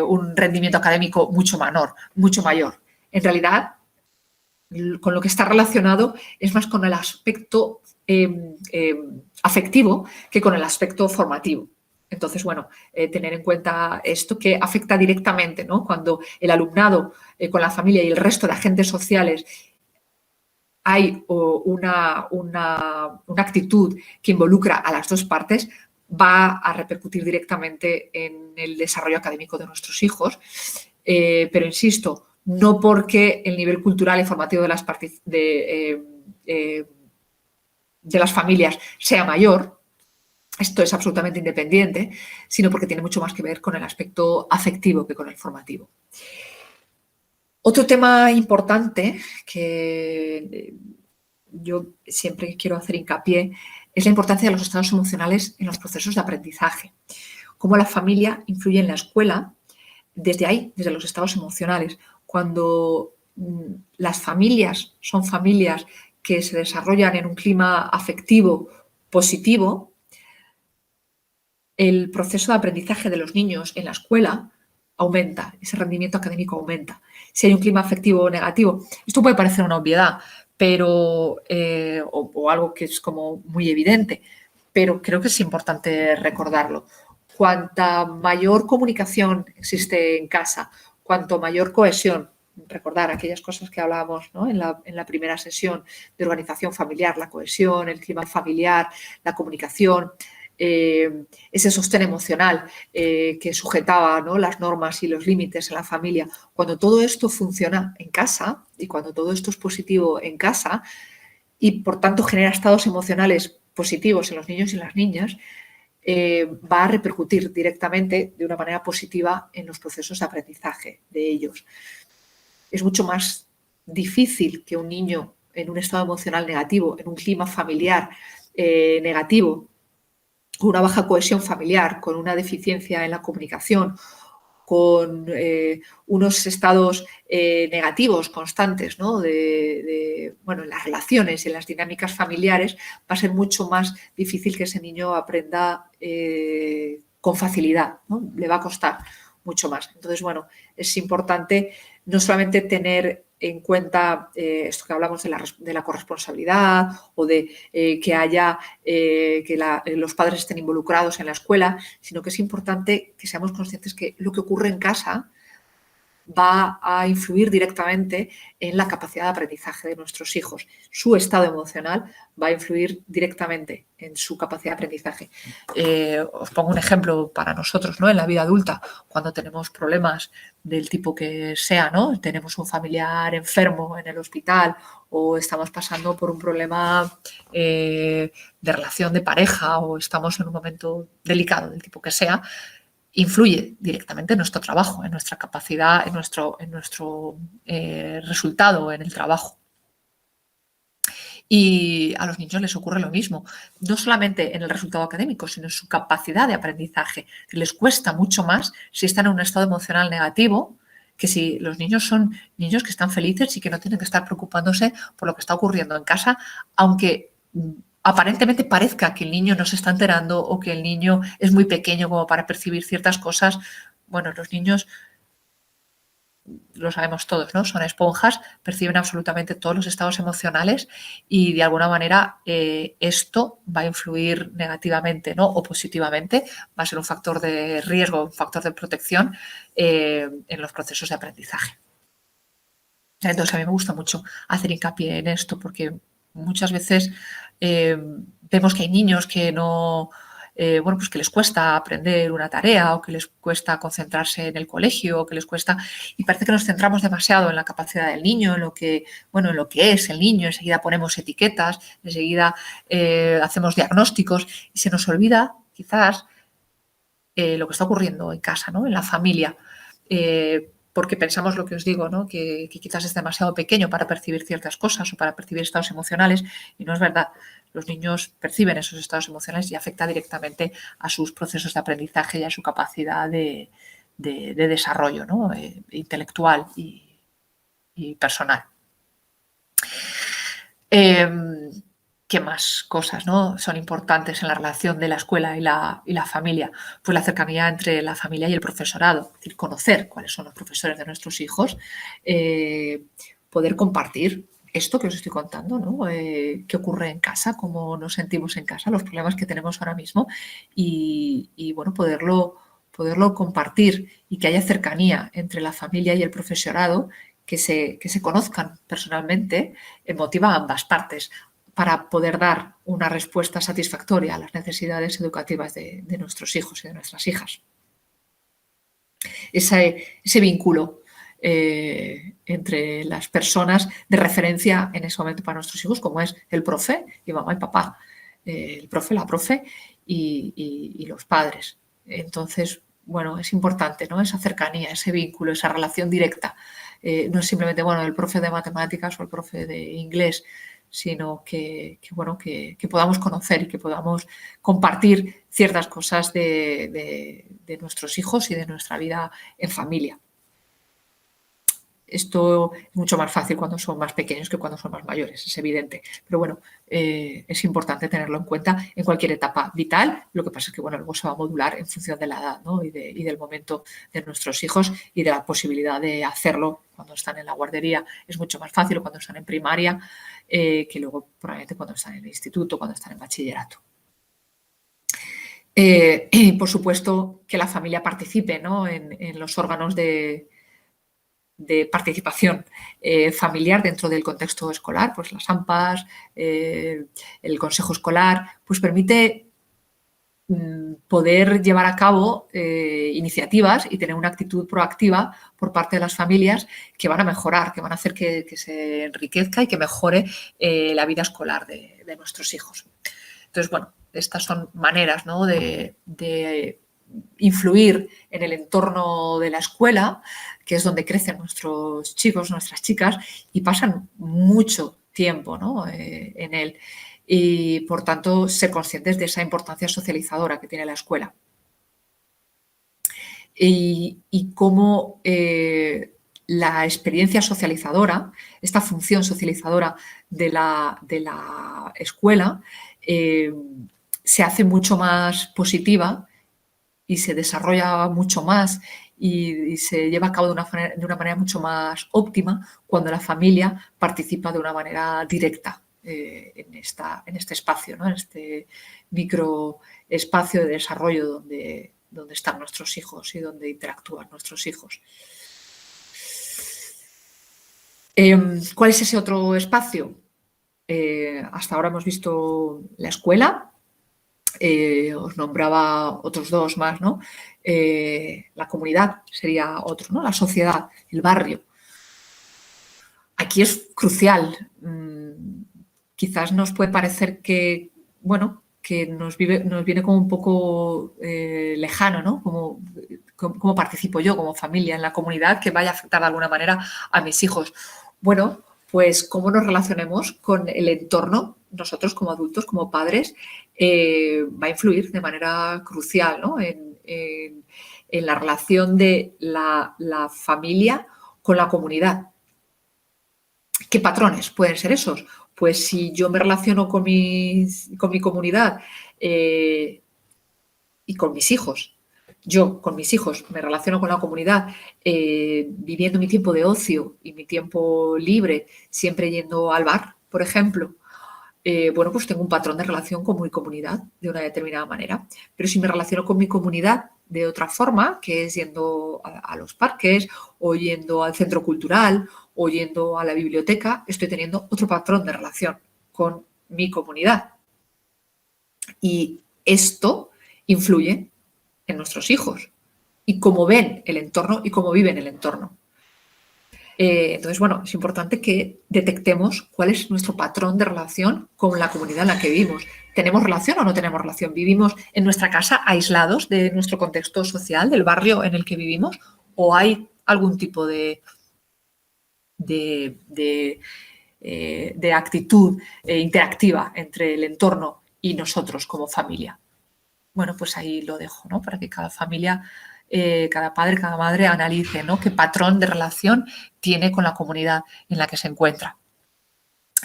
un rendimiento académico mucho mayor. En realidad, con lo que está relacionado es más con el aspecto afectivo que con el aspecto formativo. Entonces, bueno, tener en cuenta esto que afecta directamente, ¿no?, cuando el alumnado con la familia y el resto de agentes sociales hay una actitud que involucra a las dos partes, va a repercutir directamente en el desarrollo académico de nuestros hijos. Pero insisto, no porque el nivel cultural y formativo de las familias sea mayor, esto es absolutamente independiente, sino porque tiene mucho más que ver con el aspecto afectivo que con el formativo. Otro tema importante que yo siempre quiero hacer hincapié es la importancia de los estados emocionales en los procesos de aprendizaje. Cómo la familia influye en la escuela desde ahí, desde los estados emocionales. Cuando las familias son familias que se desarrollan en un clima afectivo positivo, el proceso de aprendizaje de los niños en la escuela aumenta, ese rendimiento académico aumenta. Si hay un clima afectivo negativo, esto puede parecer una obviedad, pero, o algo que es como muy evidente, pero creo que es importante recordarlo. Cuanta mayor comunicación existe en casa, cuanto mayor cohesión, recordar aquellas cosas que hablábamos, ¿no?, en la primera sesión de organización familiar, la cohesión, el clima familiar, la comunicación, ese sostén emocional que sujetaba, ¿no?, las normas y los límites en la familia. Cuando todo esto funciona en casa y cuando todo esto es positivo en casa y por tanto genera estados emocionales positivos en los niños y las niñas, va a repercutir directamente de una manera positiva en los procesos de aprendizaje de ellos. Es mucho más difícil que un niño en un estado emocional negativo, en un clima familiar negativo, con una baja cohesión familiar, con una deficiencia en la comunicación, con unos estados negativos constantes, ¿no?, bueno, en las relaciones y en las dinámicas familiares, va a ser mucho más difícil que ese niño aprenda con facilidad, ¿no? Le va a costar mucho más. Entonces, bueno, es importante no solamente tener en cuenta esto que hablamos de la corresponsabilidad o de que haya que los padres estén involucrados en la escuela, sino que es importante que seamos conscientes que lo que ocurre en casa va a influir directamente en la capacidad de aprendizaje de nuestros hijos. Su estado emocional va a influir directamente en su capacidad de aprendizaje. Os pongo un ejemplo para nosotros, ¿no?, en la vida adulta, cuando tenemos problemas del tipo que sea, ¿no?, tenemos un familiar enfermo en el hospital o estamos pasando por un problema de relación de pareja o estamos en un momento delicado del tipo que sea, influye directamente en nuestro trabajo, en nuestra capacidad, en nuestro resultado en el trabajo. Y a los niños les ocurre lo mismo, no solamente en el resultado académico, sino en su capacidad de aprendizaje. Les cuesta mucho más si están en un estado emocional negativo que si los niños son niños que están felices y que no tienen que estar preocupándose por lo que está ocurriendo en casa, aunque aparentemente parezca que el niño no se está enterando o que el niño es muy pequeño como para percibir ciertas cosas. Bueno, los niños, lo sabemos todos, ¿no?, son esponjas, perciben absolutamente todos los estados emocionales y de alguna manera esto va a influir negativamente, ¿no?, o positivamente, va a ser un factor de riesgo, un factor de protección en los procesos de aprendizaje. Entonces a mí me gusta mucho hacer hincapié en esto porque muchas veces vemos que hay niños que no, bueno, pues que les cuesta aprender una tarea o que les cuesta concentrarse en el colegio o que les cuesta, y parece que nos centramos demasiado en la capacidad del niño, en lo que, bueno, en lo que es el niño, enseguida ponemos etiquetas, enseguida hacemos diagnósticos y se nos olvida quizás lo que está ocurriendo en casa, ¿no?, en la familia. Porque pensamos lo que os digo, ¿no?, que quizás es demasiado pequeño para percibir ciertas cosas o para percibir estados emocionales, y no es verdad. Los niños perciben esos estados emocionales y afecta directamente a sus procesos de aprendizaje y a su capacidad de desarrollo, ¿no?, intelectual y personal. ¿Qué más cosas, ¿no?, son importantes en la relación de la escuela y la familia? Pues la cercanía entre la familia y el profesorado, es decir, conocer cuáles son los profesores de nuestros hijos, poder compartir esto que os estoy contando, ¿no?, qué ocurre en casa, cómo nos sentimos en casa, los problemas que tenemos ahora mismo y bueno, poderlo compartir y que haya cercanía entre la familia y el profesorado, que se conozcan personalmente, motiva a ambas partes para poder dar una respuesta satisfactoria a las necesidades educativas de nuestros hijos y de nuestras hijas. Ese vínculo entre las personas de referencia en ese momento para nuestros hijos, como es el profe y mamá y papá, el profe, la profe y los padres. Entonces, bueno, es importante, ¿no?, esa cercanía, ese vínculo, esa relación directa. No es simplemente, bueno, el profe de matemáticas o el profe de inglés, sino que podamos conocer y que podamos compartir ciertas cosas de nuestros hijos y de nuestra vida en familia. Esto es mucho más fácil cuando son más pequeños que cuando son más mayores, es evidente. Pero bueno, es importante tenerlo en cuenta en cualquier etapa vital. Lo que pasa es que bueno, luego se va a modular en función de la edad, ¿no? y del momento de nuestros hijos y de la posibilidad de hacerlo cuando están en la guardería. Es mucho más fácil cuando están en primaria que luego probablemente cuando están en el instituto, cuando están en bachillerato. Y por supuesto que la familia participe, ¿no? en los órganos de participación familiar dentro del contexto escolar, pues las AMPAs, el consejo escolar, pues permite poder llevar a cabo iniciativas y tener una actitud proactiva por parte de las familias que van a mejorar, que van a hacer que se enriquezca y que mejore la vida escolar de nuestros hijos. Entonces, bueno, estas son maneras, ¿no? de influir en el entorno de la escuela, que es donde crecen nuestros chicos, nuestras chicas, y pasan mucho tiempo, ¿no? en él. Y, por tanto, ser conscientes de esa importancia socializadora que tiene la escuela. Y cómo la experiencia socializadora, esta función socializadora de la escuela, se hace mucho más positiva y se desarrolla mucho más y se lleva a cabo de una manera mucho más óptima cuando la familia participa de una manera directa en este espacio, ¿no? En este microespacio de desarrollo donde están nuestros hijos y donde interactúan nuestros hijos. ¿Cuál es ese otro espacio? Hasta ahora hemos visto la escuela. Os nombraba otros dos más, ¿no? La comunidad sería otro, ¿no? La sociedad, el barrio. Aquí es crucial. Quizás nos puede parecer que, bueno, que nos viene como un poco lejano, ¿no? ¿Cómo participo yo como familia en la comunidad que vaya a afectar de alguna manera a mis hijos? Bueno, pues cómo nos relacionemos con el entorno, nosotros como adultos, como padres, va a influir de manera crucial, ¿no? en la relación de la familia con la comunidad. ¿Qué patrones pueden ser esos? Pues si yo me relaciono con mi comunidad y con mis hijos, yo con mis hijos me relaciono con la comunidad viviendo mi tiempo de ocio y mi tiempo libre, siempre yendo al bar, por ejemplo, bueno, pues tengo un patrón de relación con mi comunidad de una determinada manera. Pero si me relaciono con mi comunidad de otra forma, que es yendo a los parques o yendo al centro cultural o yendo a la biblioteca, estoy teniendo otro patrón de relación con mi comunidad. Y esto influye en nuestros hijos y cómo ven el entorno y cómo viven el entorno. Entonces, bueno, es importante que detectemos cuál es nuestro patrón de relación con la comunidad en la que vivimos. ¿Tenemos relación o no tenemos relación? ¿Vivimos en nuestra casa aislados de nuestro contexto social, del barrio en el que vivimos? ¿O hay algún tipo de actitud interactiva entre el entorno y nosotros como familia? Bueno, pues ahí lo dejo, ¿no? Para que cada familia, cada padre, cada madre analice, ¿no? Qué patrón de relación tiene con la comunidad en la que se encuentra.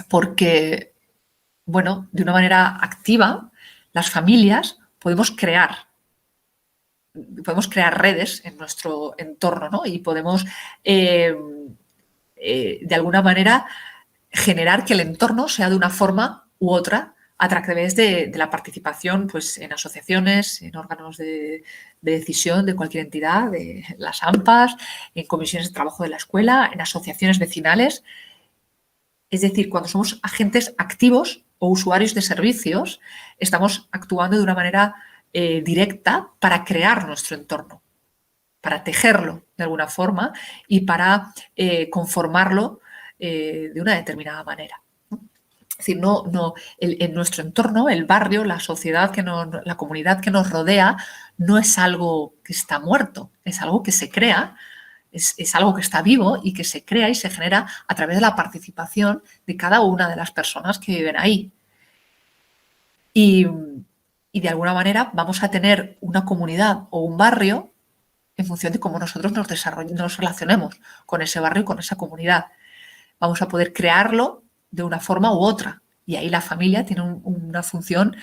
Porque, bueno, de una manera activa, las familias podemos crear redes en nuestro entorno, ¿no? Y podemos, de alguna manera, generar que el entorno sea de una forma u otra a través de la participación pues, en asociaciones, en órganos de decisión de cualquier entidad, de las AMPAs, en comisiones de trabajo de la escuela, en asociaciones vecinales. Es decir, cuando somos agentes activos o usuarios de servicios, estamos actuando de una manera directa para crear nuestro entorno, para tejerlo de alguna forma y para conformarlo de una determinada manera. Es decir, en nuestro entorno, el barrio, la sociedad, la comunidad que nos rodea, no es algo que está muerto, es algo que se crea, es algo que está vivo y que se crea y se genera a través de la participación de cada una de las personas que viven ahí. Y de alguna manera vamos a tener una comunidad o un barrio en función de cómo nosotros nos relacionemos con ese barrio y con esa comunidad. Vamos a poder crearlo de una forma u otra. Y ahí la familia tiene una función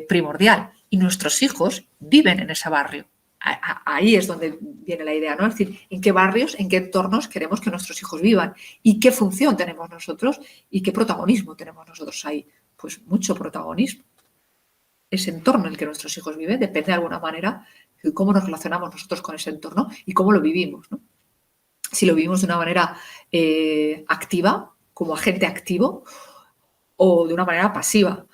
primordial. Y nuestros hijos viven en ese barrio. Ahí es donde viene la idea, ¿no? Es decir, en qué barrios, en qué entornos queremos que nuestros hijos vivan y qué función tenemos nosotros y qué protagonismo tenemos nosotros ahí. Pues mucho protagonismo. Ese entorno en el que nuestros hijos viven depende de alguna manera de cómo nos relacionamos nosotros con ese entorno y cómo lo vivimos, ¿no? Si lo vivimos de una manera activa, como agente activo, o de una manera pasiva.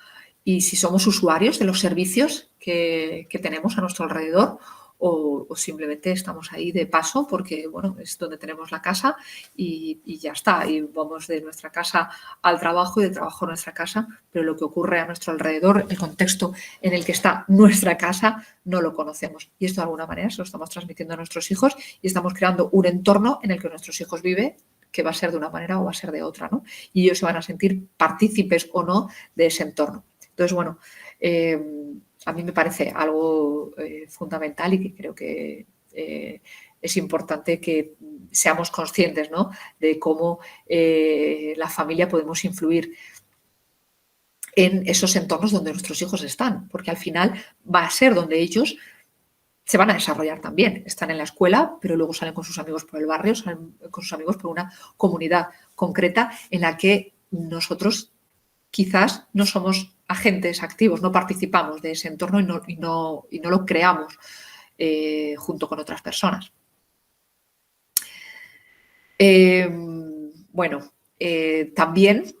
Y si somos usuarios de los servicios que tenemos a nuestro alrededor o simplemente estamos ahí de paso porque, bueno, es donde tenemos la casa y ya está. Y vamos de nuestra casa al trabajo y de trabajo a nuestra casa, pero lo que ocurre a nuestro alrededor, el contexto en el que está nuestra casa, no lo conocemos. Y esto de alguna manera se lo estamos transmitiendo a nuestros hijos y estamos creando un entorno en el que nuestros hijos viven que va a ser de una manera o va a ser de otra, ¿no? Y ellos se van a sentir partícipes o no de ese entorno. Entonces, bueno, a mí me parece algo fundamental y que creo que es importante que seamos conscientes, ¿no?, de cómo la familia podemos influir en esos entornos donde nuestros hijos están, porque al final va a ser donde ellos se van a desarrollar también. Están en la escuela, pero luego salen con sus amigos por el barrio, salen con sus amigos por una comunidad concreta en la que nosotros quizás no somos agentes activos, no participamos de ese entorno y no lo creamos junto con otras personas. También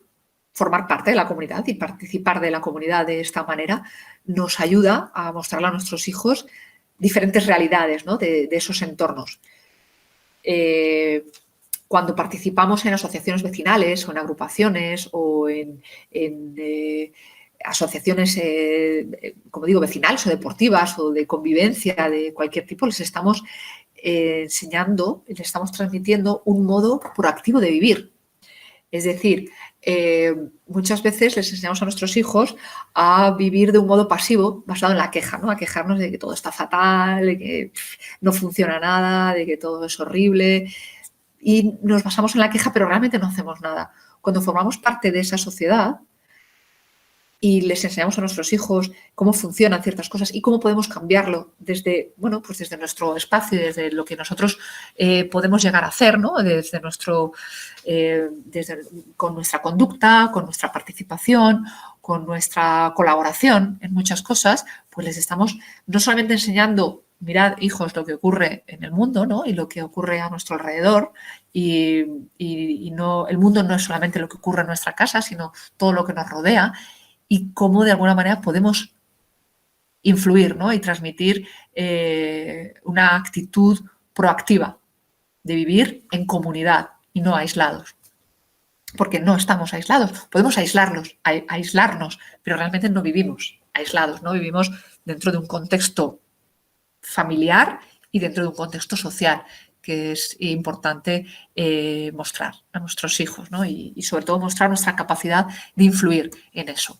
formar parte de la comunidad y participar de la comunidad de esta manera nos ayuda a mostrarle a nuestros hijos diferentes realidades, ¿no?, de esos entornos. Cuando participamos en asociaciones vecinales o en agrupaciones o en asociaciones, como digo, vecinales o deportivas o de convivencia de cualquier tipo, les estamos enseñando, les estamos transmitiendo un modo proactivo de vivir. Es decir, muchas veces les enseñamos a nuestros hijos a vivir de un modo pasivo basado en la queja, ¿no? A quejarnos de que todo está fatal, de que no funciona nada, de que todo es horrible y nos basamos en la queja pero realmente no hacemos nada. Cuando formamos parte de esa sociedad y les enseñamos a nuestros hijos cómo funcionan ciertas cosas y cómo podemos cambiarlo desde, bueno, pues desde nuestro espacio, desde lo que nosotros podemos llegar a hacer, ¿no? Con nuestra conducta, con nuestra participación, con nuestra colaboración en muchas cosas, pues les estamos no solamente enseñando, mirad, hijos, lo que ocurre en el mundo, ¿no?, y lo que ocurre a nuestro alrededor y no, el mundo no es solamente lo que ocurre en nuestra casa, sino todo lo que nos rodea, y cómo de alguna manera podemos influir, ¿no?, y transmitir una actitud proactiva de vivir en comunidad y no aislados. Porque no estamos aislados. Podemos aislarnos, pero realmente no vivimos aislados, ¿no? Vivimos dentro de un contexto familiar y dentro de un contexto social que es importante mostrar a nuestros hijos, ¿no? Y sobre todo mostrar nuestra capacidad de influir en eso.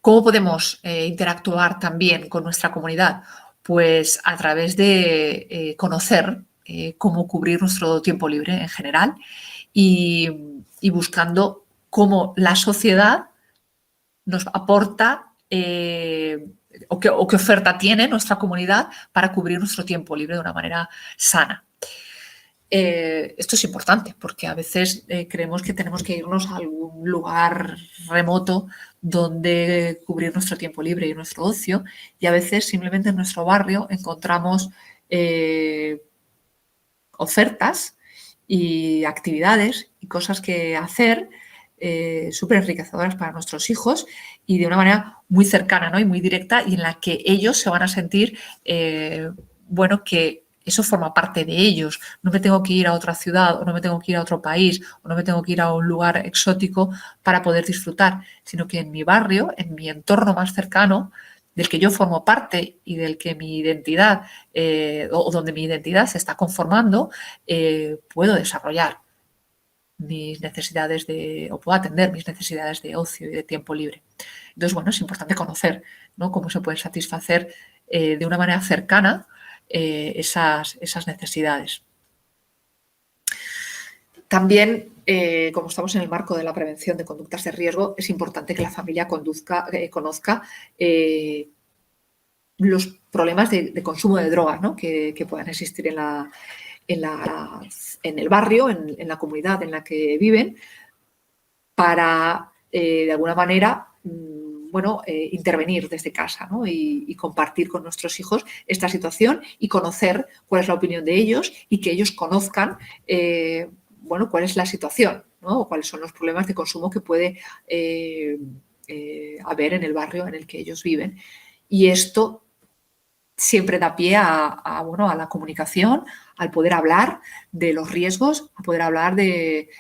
¿Cómo podemos interactuar también con nuestra comunidad? Pues a través de conocer cómo cubrir nuestro tiempo libre en general y buscando cómo la sociedad nos aporta o qué oferta tiene nuestra comunidad para cubrir nuestro tiempo libre de una manera sana. Esto es importante porque a veces creemos que tenemos que irnos a algún lugar remoto donde cubrir nuestro tiempo libre y nuestro ocio, y a veces simplemente en nuestro barrio encontramos ofertas y actividades y cosas que hacer súper enriquecedoras para nuestros hijos y de una manera muy cercana, ¿no?, y muy directa, y en la que ellos se van a sentir, que eso forma parte de ellos. No me tengo que ir a otra ciudad o no me tengo que ir a otro país o no me tengo que ir a un lugar exótico para poder disfrutar, sino que en mi barrio, en mi entorno más cercano, del que yo formo parte y del que mi identidad o donde mi identidad se está conformando, puedo desarrollar mis necesidades o puedo atender mis necesidades de ocio y de tiempo libre. Entonces, bueno, es importante conocer, ¿no?, cómo se pueden satisfacer de una manera cercana esas necesidades. También, como estamos en el marco de la prevención de conductas de riesgo, es importante que la familia conozca los problemas de consumo de drogas, ¿no? que puedan existir en el barrio, en la comunidad en la que viven, para, de alguna manera, intervenir desde casa, ¿no? y compartir con nuestros hijos esta situación y conocer cuál es la opinión de ellos y que ellos conozcan cuál es la situación, ¿no? O cuáles son los problemas de consumo que puede haber en el barrio en el que ellos viven. Y esto siempre da pie a la comunicación, al poder hablar de los riesgos, a poder hablar de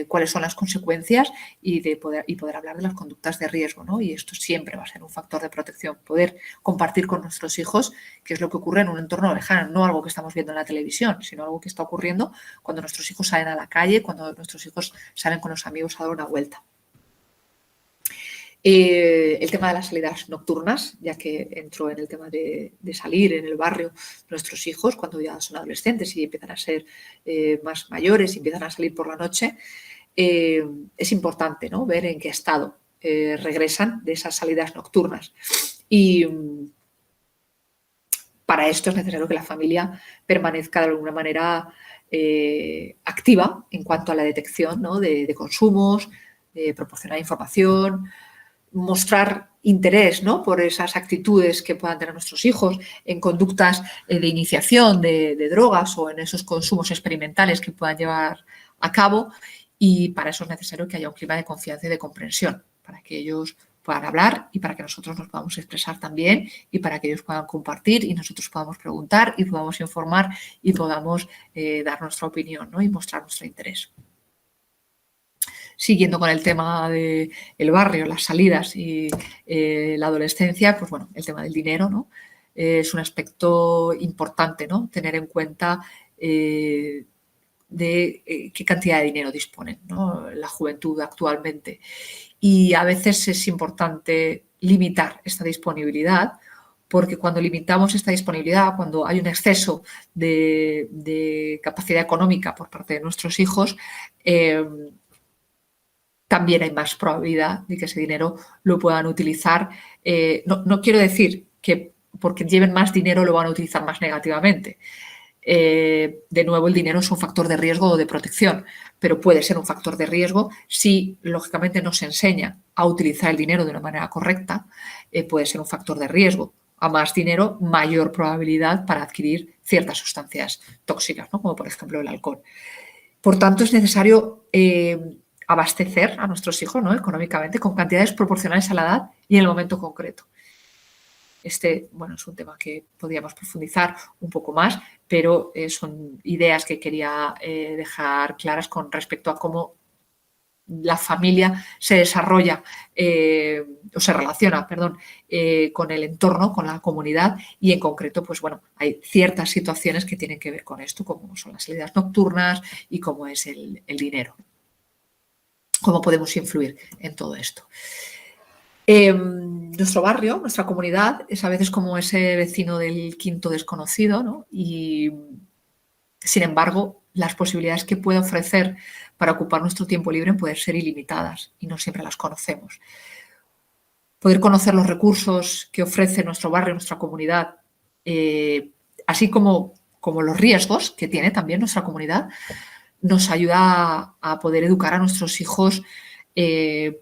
cuáles son las consecuencias y poder hablar de las conductas de riesgo, ¿no? Y esto siempre va a ser un factor de protección, poder compartir con nuestros hijos qué es lo que ocurre en un entorno lejano, no algo que estamos viendo en la televisión, sino algo que está ocurriendo cuando nuestros hijos salen a la calle, cuando nuestros hijos salen con los amigos a dar una vuelta. El tema de las salidas nocturnas, ya que entro en el tema de salir en el barrio nuestros hijos cuando ya son adolescentes y empiezan a ser más mayores y empiezan a salir por la noche, es importante, ¿no? Ver en qué estado regresan de esas salidas nocturnas. Y para esto es necesario que la familia permanezca de alguna manera activa en cuanto a la detección, ¿no? de consumos, de proporcionar información, mostrar interés, ¿no? por esas actitudes que puedan tener nuestros hijos en conductas de iniciación de drogas o en esos consumos experimentales que puedan llevar a cabo, y para eso es necesario que haya un clima de confianza y de comprensión, para que ellos puedan hablar y para que nosotros nos podamos expresar también y para que ellos puedan compartir y nosotros podamos preguntar y podamos informar y podamos dar nuestra opinión, ¿no? y mostrar nuestro interés. Siguiendo con el tema del barrio, las salidas y la adolescencia, pues bueno, el tema del dinero, ¿no? Es un aspecto importante, ¿no? Tener en cuenta de qué cantidad de dinero disponen, ¿no? la juventud actualmente. Y a veces es importante limitar esta disponibilidad, porque cuando limitamos esta disponibilidad, cuando hay un exceso de capacidad económica por parte de nuestros hijos, también hay más probabilidad de que ese dinero lo puedan utilizar. No quiero decir que porque lleven más dinero lo van a utilizar más negativamente. De nuevo, el dinero es un factor de riesgo o de protección, pero puede ser un factor de riesgo si, lógicamente, no se enseña a utilizar el dinero de una manera correcta. Puede ser un factor de riesgo. A más dinero, mayor probabilidad para adquirir ciertas sustancias tóxicas, ¿no? como por ejemplo el alcohol. Por tanto, es necesario abastecer a nuestros hijos, ¿no? económicamente con cantidades proporcionales a la edad y en el momento concreto. Este, es un tema que podríamos profundizar un poco más, pero son ideas que quería dejar claras con respecto a cómo la familia se desarrolla o se relaciona, con el entorno, con la comunidad, y en concreto, hay ciertas situaciones que tienen que ver con esto, como son las salidas nocturnas y cómo es el dinero. Cómo podemos influir en todo esto. Nuestro barrio, nuestra comunidad, es a veces como ese vecino del quinto desconocido, ¿no? Y, sin embargo, las posibilidades que puede ofrecer para ocupar nuestro tiempo libre pueden ser ilimitadas y no siempre las conocemos. Poder conocer los recursos que ofrece nuestro barrio, nuestra comunidad, así como los riesgos que tiene también nuestra comunidad, nos ayuda a poder educar a nuestros hijos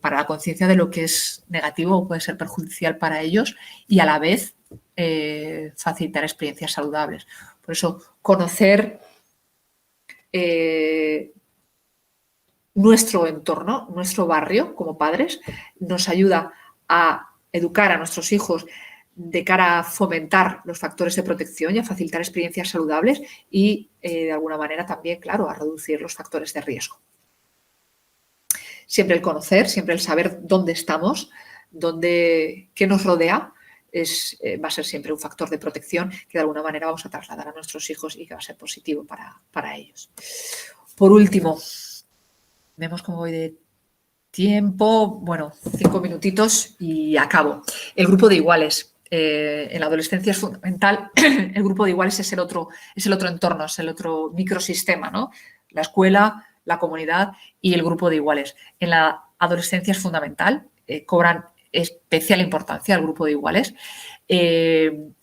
para la conciencia de lo que es negativo o puede ser perjudicial para ellos y a la vez facilitar experiencias saludables. Por eso, conocer nuestro entorno, nuestro barrio como padres, nos ayuda a educar a nuestros hijos de cara a fomentar los factores de protección y a facilitar experiencias saludables y, de alguna manera, también, claro, a reducir los factores de riesgo. Siempre el conocer, siempre el saber dónde estamos, qué nos rodea, va a ser siempre un factor de protección que, de alguna manera, vamos a trasladar a nuestros hijos y que va a ser positivo para ellos. Por último, vemos cómo voy de tiempo. 5 minutitos y acabo. El grupo de iguales. en la adolescencia es fundamental. El grupo de iguales es el otro entorno, es el otro microsistema, ¿no? La escuela, la comunidad y el grupo de iguales. En la adolescencia es fundamental, cobran especial importancia al grupo de iguales.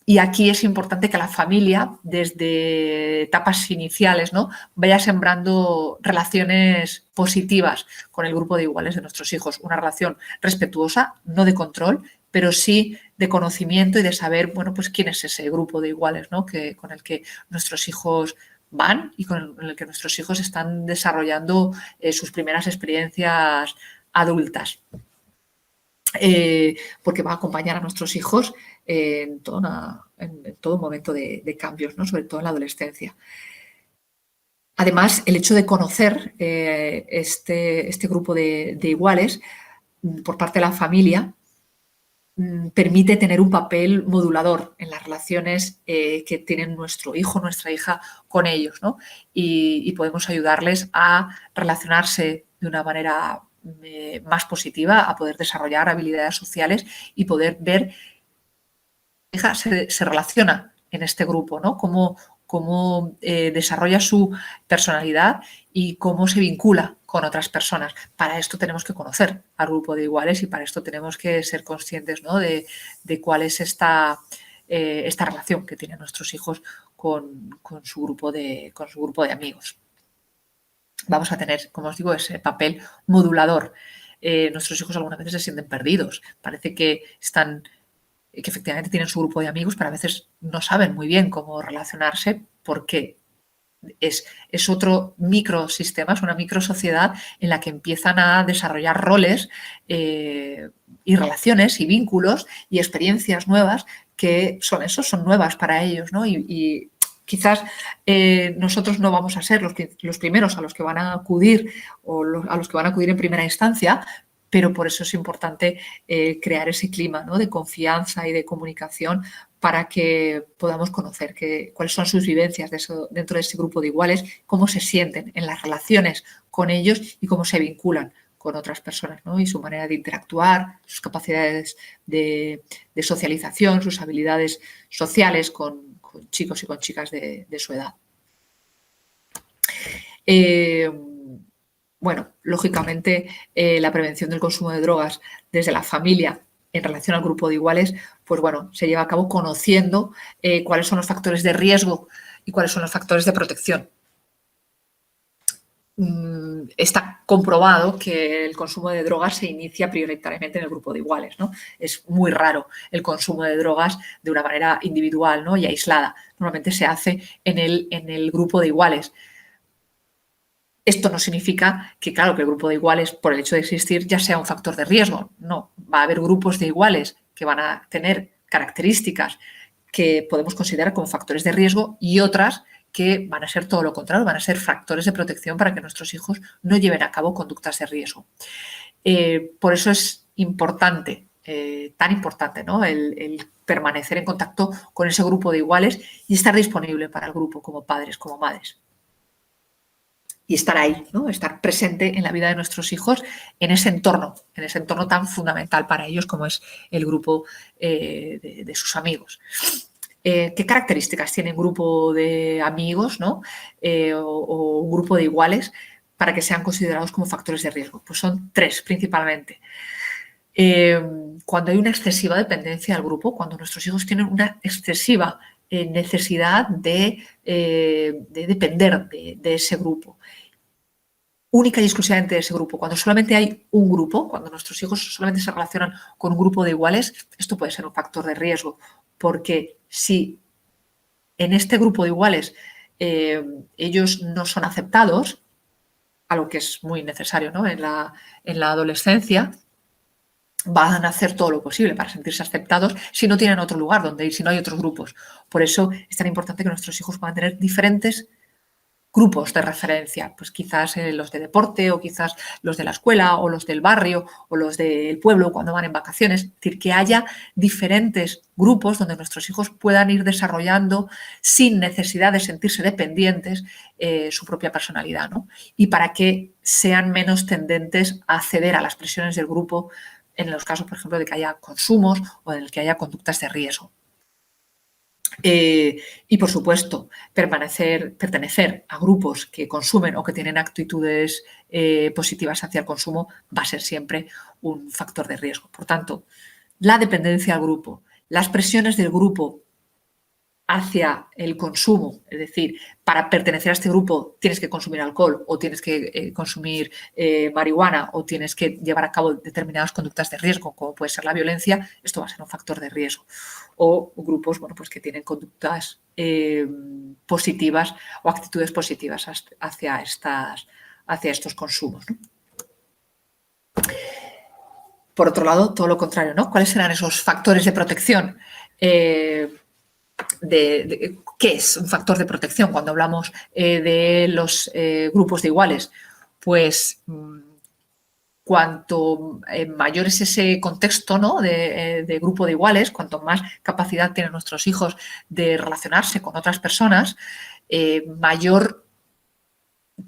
Y aquí es importante que la familia, desde etapas iniciales, ¿no?, vaya sembrando relaciones positivas con el grupo de iguales de nuestros hijos. Una relación respetuosa, no de control, pero sí de conocimiento y de saber, bueno, pues quién es ese grupo de iguales, ¿no?, con el que nuestros hijos van y con el que nuestros hijos están desarrollando sus primeras experiencias adultas. Porque va a acompañar a nuestros hijos en todo momento de cambios, ¿no?, sobre todo en la adolescencia. Además, el hecho de conocer este grupo de iguales por parte de la familia permite tener un papel modulador en las relaciones que tienen nuestro hijo, nuestra hija con ellos, ¿no? Y podemos ayudarles a relacionarse de una manera más positiva, a poder desarrollar habilidades sociales y poder ver hija se relaciona en este grupo, ¿no? Cómo desarrolla su personalidad y cómo se vincula con otras personas. Para esto tenemos que conocer al grupo de iguales y para esto tenemos que ser conscientes, ¿no?, de cuál es esta relación que tienen nuestros hijos con su grupo de amigos. Vamos a tener, como os digo, ese papel modulador. Nuestros hijos algunas veces se sienten perdidos. Parece que efectivamente tienen su grupo de amigos, pero a veces no saben muy bien cómo relacionarse porque es otro microsistema, es una microsociedad en la que empiezan a desarrollar roles y relaciones y vínculos y experiencias nuevas que son nuevas para ellos, ¿no? Y quizás nosotros no vamos a ser los primeros a los que van a acudir o a los que van a acudir en primera instancia, pero por eso es importante crear ese clima, ¿no?, de confianza y de comunicación para que podamos conocer cuáles son sus vivencias dentro de ese grupo de iguales, cómo se sienten en las relaciones con ellos y cómo se vinculan con otras personas, ¿no?, y su manera de interactuar, sus capacidades de socialización, sus habilidades sociales con chicos y con chicas de su edad. Bueno, lógicamente la prevención del consumo de drogas desde la familia en relación al grupo de iguales, pues bueno, se lleva a cabo conociendo cuáles son los factores de riesgo y cuáles son los factores de protección. Está comprobado que el consumo de drogas se inicia prioritariamente en el grupo de iguales, ¿no? Es muy raro el consumo de drogas de una manera individual, ¿no?, y aislada. Normalmente se hace en el grupo de iguales. Esto no significa que, claro, que el grupo de iguales, por el hecho de existir, ya sea un factor de riesgo. No, va a haber grupos de iguales que van a tener características que podemos considerar como factores de riesgo y otras que van a ser todo lo contrario, van a ser factores de protección para que nuestros hijos no lleven a cabo conductas de riesgo. Por eso es importante, tan importante, ¿no?, el permanecer en contacto con ese grupo de iguales y estar disponible para el grupo como padres, como madres. Y estar ahí, ¿no?, estar presente en la vida de nuestros hijos en ese entorno tan fundamental para ellos como es el grupo de sus amigos. ¿Qué características tiene un grupo de amigos, ¿no?, o un grupo de iguales para que sean considerados como factores de riesgo? Pues son 3 principalmente. Cuando hay una excesiva dependencia del grupo, cuando nuestros hijos tienen una excesiva necesidad de depender de ese grupo, única y exclusivamente de ese grupo. Cuando solamente hay un grupo, cuando nuestros hijos solamente se relacionan con un grupo de iguales, esto puede ser un factor de riesgo, porque si en este grupo de iguales ellos no son aceptados, algo que es muy necesario, ¿no?, en la adolescencia, van a hacer todo lo posible para sentirse aceptados si no tienen otro lugar donde ir, si no hay otros grupos. Por eso es tan importante que nuestros hijos puedan tener diferentes grupos de referencia, pues quizás los de deporte o quizás los de la escuela o los del barrio o los del pueblo cuando van en vacaciones. Es decir, que haya diferentes grupos donde nuestros hijos puedan ir desarrollando sin necesidad de sentirse dependientes su propia personalidad, ¿no? Y para que sean menos tendentes a ceder a las presiones del grupo en los casos, por ejemplo, de que haya consumos o en el que haya conductas de riesgo. Y, por supuesto, pertenecer a grupos que consumen o que tienen actitudes positivas hacia el consumo va a ser siempre un factor de riesgo. Por tanto, la dependencia al grupo, las presiones del grupo hacia el consumo, es decir, para pertenecer a este grupo tienes que consumir alcohol o tienes que consumir marihuana o tienes que llevar a cabo determinadas conductas de riesgo, como puede ser la violencia, esto va a ser un factor de riesgo. O grupos, bueno, pues que tienen conductas positivas o actitudes positivas hacia estos consumos, ¿no? Por otro lado, todo lo contrario, ¿no? ¿Cuáles serán esos factores de protección? ¿Qué es un factor de protección cuando hablamos de los grupos de iguales? Pues cuanto mayor es ese contexto, ¿no? de grupo de iguales, cuanto más capacidad tienen nuestros hijos de relacionarse con otras personas, mayor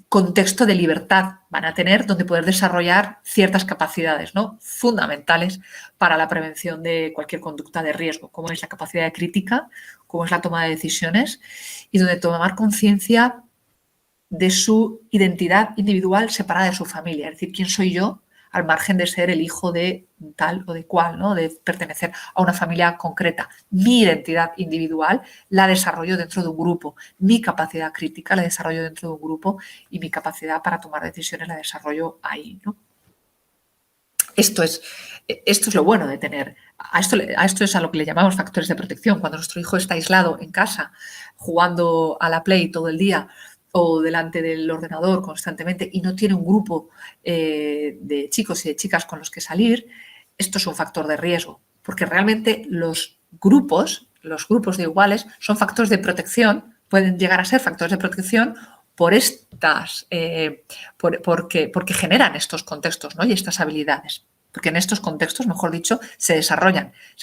contexto de libertad van a tener donde poder desarrollar ciertas capacidades, ¿no? fundamentales para la prevención de cualquier conducta de riesgo, como es la capacidad de crítica, como es la toma de decisiones y donde tomar conciencia de su identidad individual separada de su familia, es decir, quién soy yo al margen de ser el hijo de tal o de cual, ¿no? de pertenecer a una familia concreta. Mi identidad individual la desarrollo dentro de un grupo, mi capacidad crítica la desarrollo dentro de un grupo y mi capacidad para tomar decisiones la desarrollo ahí, ¿no? Esto es lo bueno de tener. A esto es a lo que le llamamos factores de protección. Cuando nuestro hijo está aislado en casa, jugando a la Play todo el día, o delante del ordenador constantemente y no tiene un grupo de chicos y de chicas con los que salir, esto es un factor de riesgo, porque realmente los grupos de iguales son factores de protección, pueden llegar a ser factores de protección por porque generan estos contextos, ¿no? y estas habilidades. Porque en estos contextos, mejor dicho, se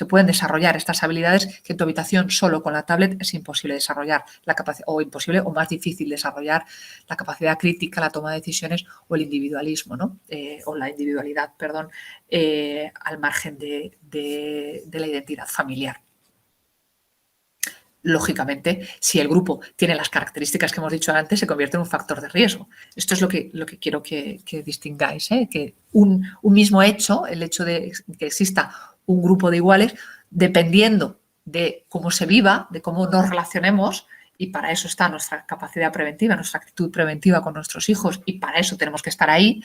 pueden desarrollar estas habilidades que en tu habitación solo con la tablet es imposible desarrollar la capacidad, o imposible o más difícil desarrollar la capacidad crítica, la toma de decisiones o el individualismo, ¿no? O la individualidad, perdón, al margen de la identidad familiar. Lógicamente, si el grupo tiene las características que hemos dicho antes, se convierte en un factor de riesgo. Esto es lo que quiero que distingáis, que un mismo hecho, el hecho de que exista un grupo de iguales, dependiendo de cómo se viva, de cómo nos relacionemos, y para eso está nuestra capacidad preventiva, nuestra actitud preventiva con nuestros hijos, y para eso tenemos que estar ahí,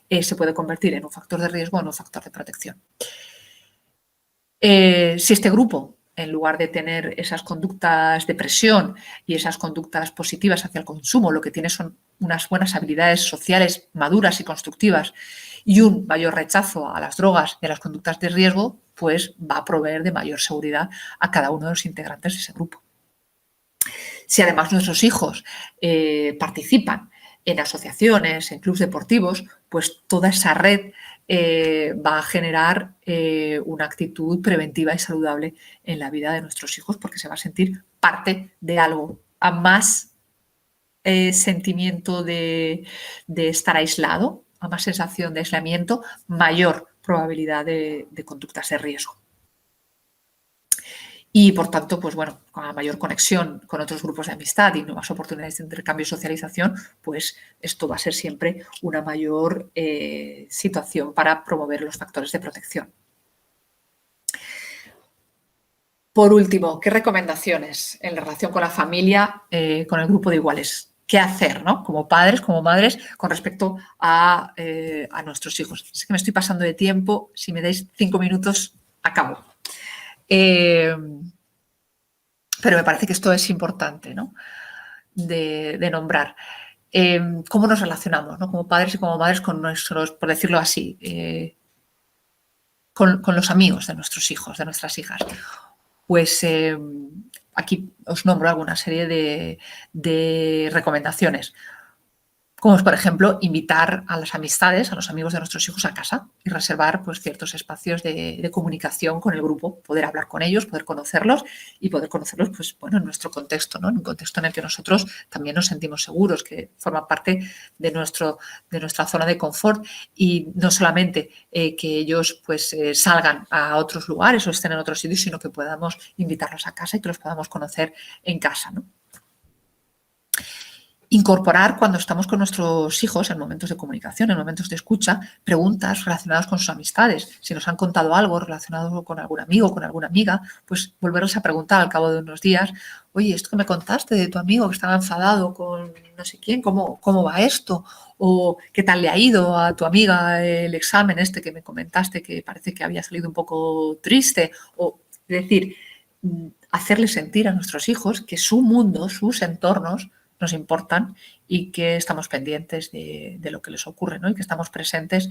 se puede convertir en un factor de riesgo o en un factor de protección. Si este grupo, en lugar de tener esas conductas de presión y esas conductas positivas hacia el consumo, lo que tiene son unas buenas habilidades sociales maduras y constructivas y un mayor rechazo a las drogas y a las conductas de riesgo, pues va a proveer de mayor seguridad a cada uno de los integrantes de ese grupo. Si además nuestros hijos participan en asociaciones, en clubes deportivos, pues toda esa red va a generar una actitud preventiva y saludable en la vida de nuestros hijos porque se va a sentir parte de algo. A más sentimiento de estar aislado, a más sensación de aislamiento, mayor probabilidad de conductas de riesgo. Y, por tanto, pues bueno, con la mayor conexión con otros grupos de amistad y nuevas oportunidades de intercambio y socialización, pues esto va a ser siempre una mayor situación para promover los factores de protección. Por último, ¿qué recomendaciones en relación con la familia, con el grupo de iguales? ¿Qué hacer, ¿no? Como padres, como madres, con respecto a nuestros hijos? Sé que me estoy pasando de tiempo. Si me dais 5 minutos, acabo. Pero me parece que esto es importante, ¿no? de nombrar. ¿Cómo nos relacionamos, ¿no? como padres y como madres con nuestros, por decirlo así, con los amigos de nuestros hijos, de nuestras hijas? Pues aquí os nombro alguna serie de recomendaciones. Como es, por ejemplo, invitar a las amistades, a los amigos de nuestros hijos a casa y reservar pues, ciertos espacios de comunicación con el grupo, poder hablar con ellos, poder conocerlos y poder conocerlos pues, bueno, en nuestro contexto, ¿no? En un contexto en el que nosotros también nos sentimos seguros, que forma parte de nuestra zona de confort y no solamente que ellos pues, salgan a otros lugares o estén en otros sitios, sino que podamos invitarlos a casa y que los podamos conocer en casa, ¿no? Incorporar cuando estamos con nuestros hijos en momentos de comunicación, en momentos de escucha, preguntas relacionadas con sus amistades. Si nos han contado algo relacionado con algún amigo, con alguna amiga, pues volverles a preguntar al cabo de unos días, oye, esto que me contaste de tu amigo que estaba enfadado con no sé quién, ¿cómo va esto? O ¿qué tal le ha ido a tu amiga el examen este que me comentaste que parece que había salido un poco triste? O, es decir, hacerles sentir a nuestros hijos que su mundo, sus entornos, nos importan y que estamos pendientes de lo que les ocurre, ¿no? Y que estamos presentes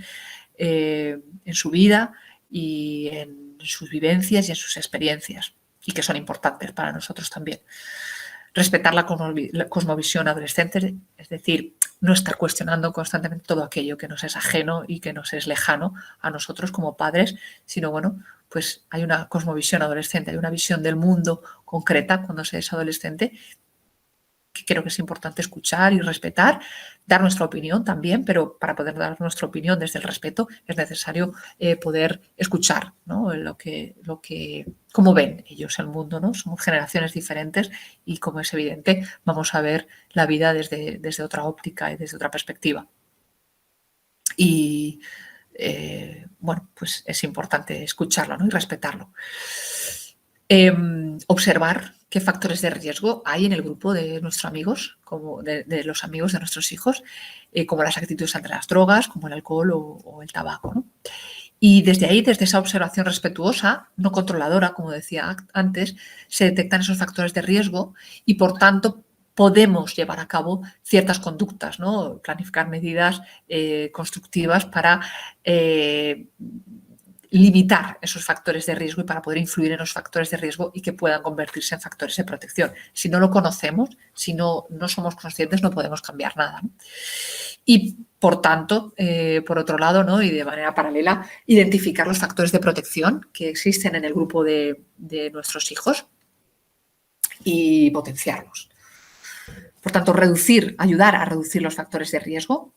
en su vida y en sus vivencias y en sus experiencias y que son importantes para nosotros también. Respetar la cosmovisión adolescente, es decir, no estar cuestionando constantemente todo aquello que nos es ajeno y que nos es lejano a nosotros como padres, sino, bueno, pues hay una cosmovisión adolescente, hay una visión del mundo concreta cuando se es adolescente que creo que es importante escuchar y respetar, dar nuestra opinión también, pero para poder dar nuestra opinión desde el respeto es necesario poder escuchar, ¿no? Cómo ven ellos el mundo, ¿no? Somos generaciones diferentes y, como es evidente, vamos a ver la vida desde otra óptica y desde otra perspectiva. Y, bueno, pues es importante escucharlo, ¿no? Y respetarlo. Observar qué factores de riesgo hay en el grupo de nuestros amigos, como de los amigos de nuestros hijos, como las actitudes ante las drogas, como el alcohol o el tabaco, ¿no? Y desde ahí, desde esa observación respetuosa, no controladora, como decía antes, se detectan esos factores de riesgo y, por tanto, podemos llevar a cabo ciertas conductas, ¿no? Planificar medidas constructivas para limitar esos factores de riesgo y para poder influir en los factores de riesgo y que puedan convertirse en factores de protección. Si no lo conocemos, si no somos conscientes, no podemos cambiar nada, ¿no? Y, por tanto, por otro lado, ¿no? Y de manera paralela, identificar los factores de protección que existen en el grupo de nuestros hijos y potenciarlos. Por tanto, ayudar a reducir los factores de riesgo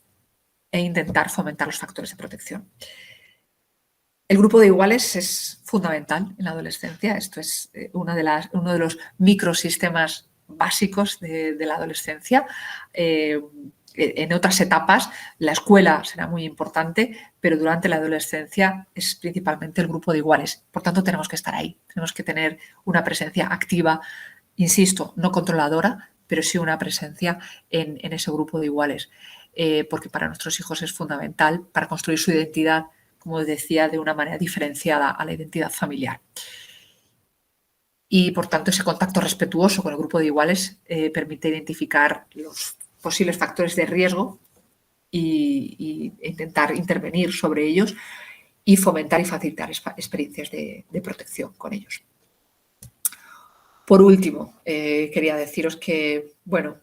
e intentar fomentar los factores de protección. El grupo de iguales es fundamental en la adolescencia. Esto es uno de los microsistemas básicos de la adolescencia. En otras etapas la escuela será muy importante, pero durante la adolescencia es principalmente el grupo de iguales. Por tanto, tenemos que estar ahí. Tenemos que tener una presencia activa, insisto, no controladora, pero sí una presencia en ese grupo de iguales. Porque para nuestros hijos es fundamental para construir su identidad, como decía, de una manera diferenciada a la identidad familiar. Y, por tanto, ese contacto respetuoso con el grupo de iguales permite identificar los posibles factores de riesgo e intentar intervenir sobre ellos y fomentar y facilitar experiencias de protección con ellos. Por último, quería deciros que, bueno,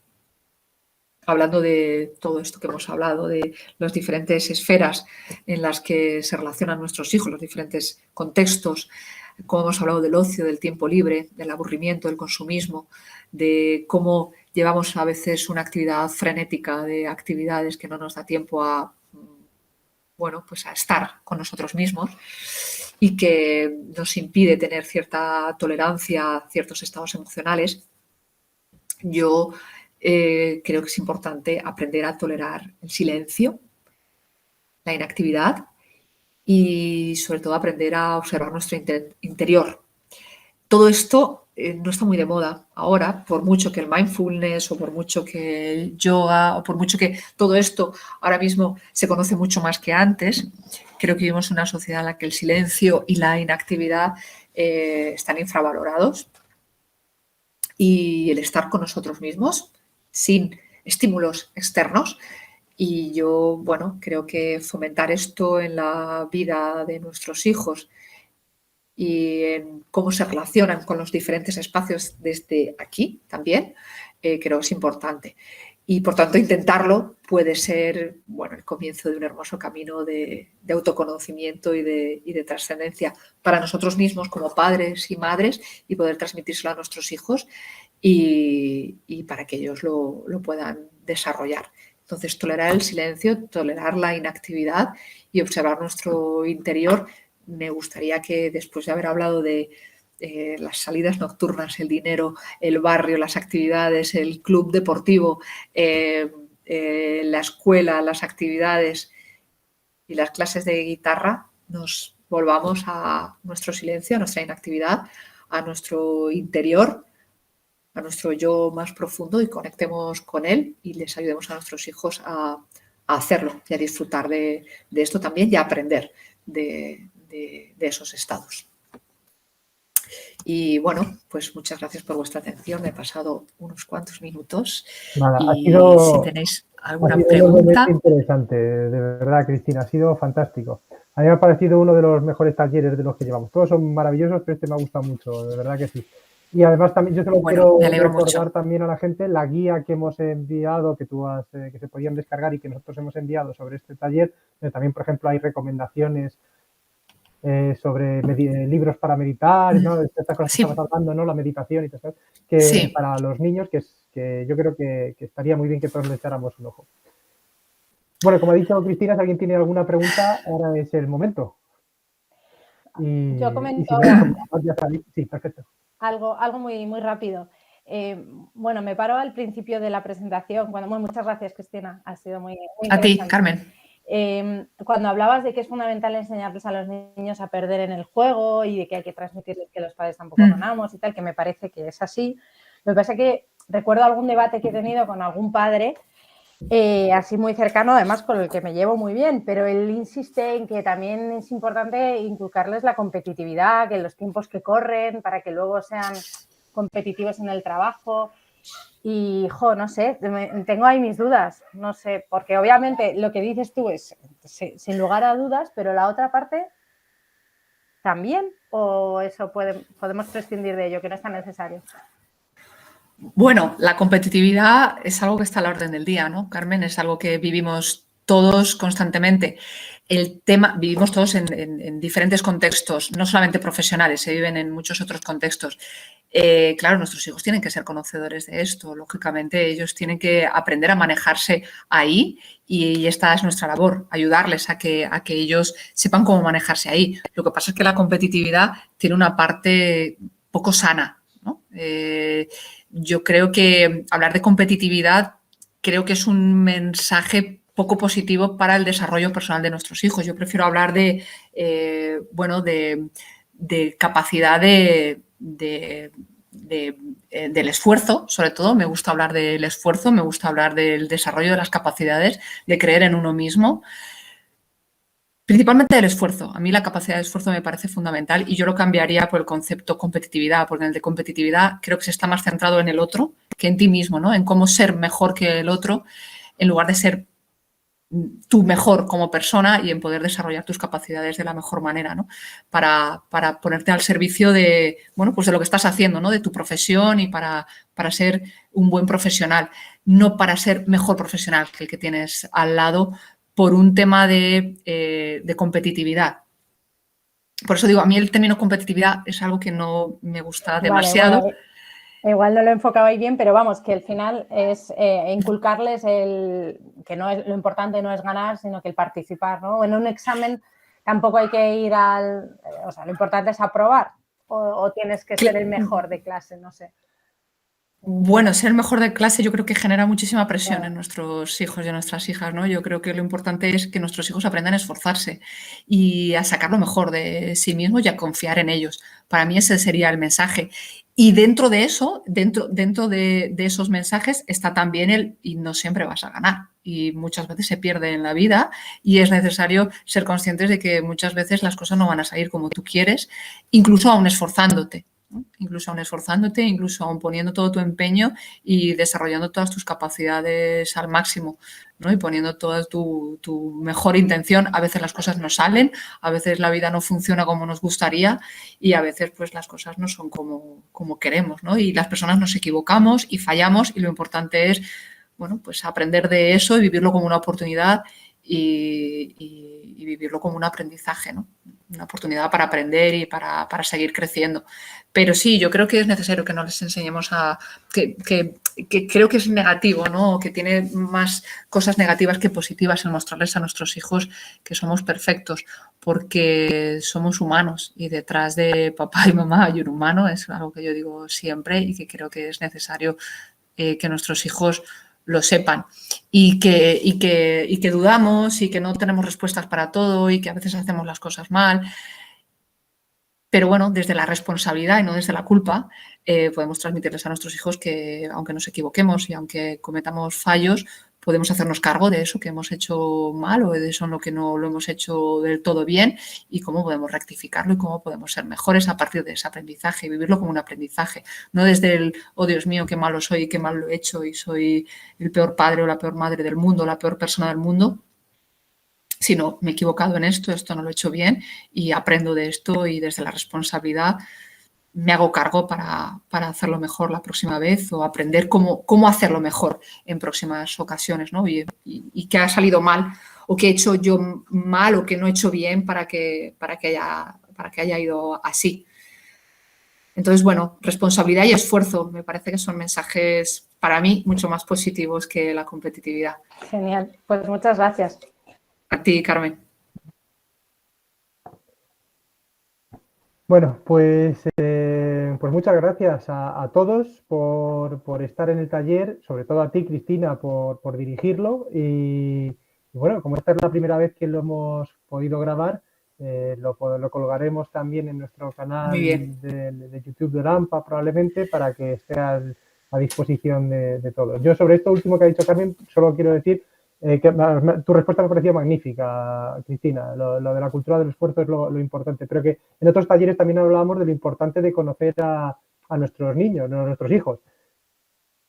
hablando de todo esto que hemos hablado, de las diferentes esferas en las que se relacionan nuestros hijos, los diferentes contextos, como hemos hablado del ocio, del tiempo libre, del aburrimiento, del consumismo, de cómo llevamos a veces una actividad frenética de actividades que no nos da tiempo a, bueno, pues a estar con nosotros mismos y que nos impide tener cierta tolerancia a ciertos estados emocionales. Yo creo que es importante aprender a tolerar el silencio, la inactividad y, sobre todo, aprender a observar nuestro interior. Todo esto no está muy de moda ahora, por mucho que el mindfulness o por mucho que el yoga o por mucho que todo esto ahora mismo se conoce mucho más que antes. Creo que vivimos en una sociedad en la que el silencio y la inactividad están infravalorados y el estar con nosotros mismos sin estímulos externos. Y yo, bueno, creo que fomentar esto en la vida de nuestros hijos y en cómo se relacionan con los diferentes espacios desde aquí también, creo que es importante. Y, por tanto, intentarlo puede ser, bueno, el comienzo de un hermoso camino de autoconocimiento y de trascendencia para nosotros mismos como padres y madres, y poder transmitírselo a nuestros hijos y para que ellos lo puedan desarrollar. Entonces, tolerar el silencio, tolerar la inactividad y observar nuestro interior. Me gustaría que, después de haber hablado de las salidas nocturnas, el dinero, el barrio, las actividades, el club deportivo, la escuela, las actividades y las clases de guitarra, nos volvamos a nuestro silencio, a nuestra inactividad, a nuestro interior, a nuestro yo más profundo, y conectemos con él y les ayudemos a nuestros hijos a hacerlo y a disfrutar de esto también y a aprender de esos estados. Y bueno, pues muchas gracias por vuestra atención. Me he pasado unos cuantos minutos. Nada, y si tenéis alguna pregunta. Interesante, de verdad, Cristina, ha sido fantástico. A mí me ha parecido uno de los mejores talleres de los que llevamos. Todos son maravillosos, pero este me ha gustado mucho, de verdad que sí. Y además también yo se lo quiero recordar también a la gente, la guía que hemos enviado, que se podían descargar y que nosotros hemos enviado sobre este taller. También, por ejemplo, hay recomendaciones sobre libros para meditar, ¿no? Estas cosas que estamos hablando, ¿no? La meditación y todo eso, que para los niños, que yo creo que estaría muy bien que todos le echáramos un ojo. Bueno, como ha dicho Cristina, si alguien tiene alguna pregunta, ahora es el momento. Yo comento sí, perfecto. Algo muy, muy rápido. Bueno, me paro al principio de la presentación. Muchas gracias, Cristina. Ha sido muy a ti, Carmen. Cuando hablabas de que es fundamental enseñarles a los niños a perder en el juego y de que hay que transmitirles que los padres tampoco ganamos y tal, que me parece que es así. Lo que pasa es que recuerdo algún debate que he tenido con algún padre, así muy cercano, además con el que me llevo muy bien, pero él insiste en que también es importante inculcarles la competitividad, que los tiempos que corren, para que luego sean competitivos en el trabajo. Y, no sé, tengo ahí mis dudas, no sé, porque obviamente lo que dices tú es sin lugar a dudas, pero la otra parte también, o eso podemos prescindir de ello, que no es tan necesario. Bueno, la competitividad es algo que está a la orden del día, ¿no, Carmen? Es algo que vivimos todos constantemente. El tema, vivimos todos en diferentes contextos, no solamente profesionales, se viven en muchos otros contextos. Claro, nuestros hijos tienen que ser conocedores de esto, lógicamente ellos tienen que aprender a manejarse ahí y esta es nuestra labor, ayudarles a que ellos sepan cómo manejarse ahí. Lo que pasa es que la competitividad tiene una parte poco sana, ¿no? Yo creo que hablar de competitividad creo que es un mensaje poco positivo para el desarrollo personal de nuestros hijos. Yo prefiero hablar de capacidad del esfuerzo, sobre todo. Me gusta hablar del esfuerzo, me gusta hablar del desarrollo de las capacidades, de creer en uno mismo. Principalmente del esfuerzo. A mí la capacidad de esfuerzo me parece fundamental y yo lo cambiaría por el concepto competitividad, porque en el de competitividad creo que se está más centrado en el otro que en ti mismo, ¿no? En cómo ser mejor que el otro, en lugar de ser tú mejor como persona y en poder desarrollar tus capacidades de la mejor manera, ¿no? Para ponerte al servicio de, bueno, pues de lo que estás haciendo, ¿no? De tu profesión y para ser un buen profesional, no para ser mejor profesional que el que tienes al lado por un tema de competitividad. Por eso digo, a mí el término competitividad es algo que no me gusta demasiado. Vale. Igual no lo enfocabais bien, pero vamos, que al final es inculcarles que no es, lo importante no es ganar, sino que el participar, ¿no? En un examen tampoco hay que ir o sea, lo importante es aprobar o tienes que ser el mejor de clase, no sé. Bueno, ser el mejor de clase yo creo que genera muchísima presión en nuestros hijos y en nuestras hijas, ¿no? Yo creo que lo importante es que nuestros hijos aprendan a esforzarse y a sacar lo mejor de sí mismos y a confiar en ellos. Para mí ese sería el mensaje. Y dentro de eso, dentro de esos mensajes está también y no siempre vas a ganar. Y muchas veces se pierde en la vida y es necesario ser conscientes de que muchas veces las cosas no van a salir como tú quieres, incluso aún esforzándote. ¿no? Incluso aún esforzándote, incluso aún poniendo todo tu empeño y desarrollando todas tus capacidades al máximo, ¿no? Y poniendo toda tu mejor intención. A veces las cosas no salen, a veces la vida no funciona como nos gustaría y a veces pues las cosas no son como queremos, ¿no? Y las personas nos equivocamos y fallamos y lo importante es, bueno, pues aprender de eso y vivirlo como una oportunidad y vivirlo como un aprendizaje, ¿no? Una oportunidad para aprender y para seguir creciendo. Pero sí, yo creo que es necesario que no les enseñemos que creo que es negativo, ¿no? Que tiene más cosas negativas que positivas el mostrarles a nuestros hijos que somos perfectos, porque somos humanos y detrás de papá y mamá hay un humano, es algo que yo digo siempre y que creo que es necesario que nuestros hijos lo sepan y que dudamos y que no tenemos respuestas para todo y que a veces hacemos las cosas mal. Pero bueno, desde la responsabilidad y no desde la culpa, podemos transmitirles a nuestros hijos que aunque nos equivoquemos y aunque cometamos fallos, podemos hacernos cargo de eso que hemos hecho mal o de eso en lo que no lo hemos hecho del todo bien y cómo podemos rectificarlo y cómo podemos ser mejores a partir de ese aprendizaje y vivirlo como un aprendizaje. No desde el, oh Dios mío, qué malo soy, qué mal lo he hecho y soy el peor padre o la peor madre del mundo, la peor persona del mundo, sino me he equivocado en esto no lo he hecho bien y aprendo de esto y desde la responsabilidad me hago cargo para hacerlo mejor la próxima vez o aprender cómo hacerlo mejor en próximas ocasiones, ¿no? Y qué ha salido mal o qué he hecho yo mal o qué no he hecho bien para que haya ido así. Entonces, bueno, responsabilidad y esfuerzo me parece que son mensajes para mí mucho más positivos que la competitividad. Genial, pues muchas gracias. A ti, Carmen. Bueno, pues muchas gracias a todos por estar en el taller, sobre todo a ti, Cristina, por dirigirlo. Y bueno, como esta es la primera vez que lo hemos podido grabar, lo colgaremos también en nuestro canal de YouTube de Lampa, probablemente, para que esté a disposición de todos. Yo sobre esto último que ha dicho Carmen, solo quiero decir que tu respuesta me parecía magnífica, Cristina. Lo de la cultura del esfuerzo es lo importante. Pero que en otros talleres también hablábamos de lo importante de conocer a nuestros niños, a nuestros hijos.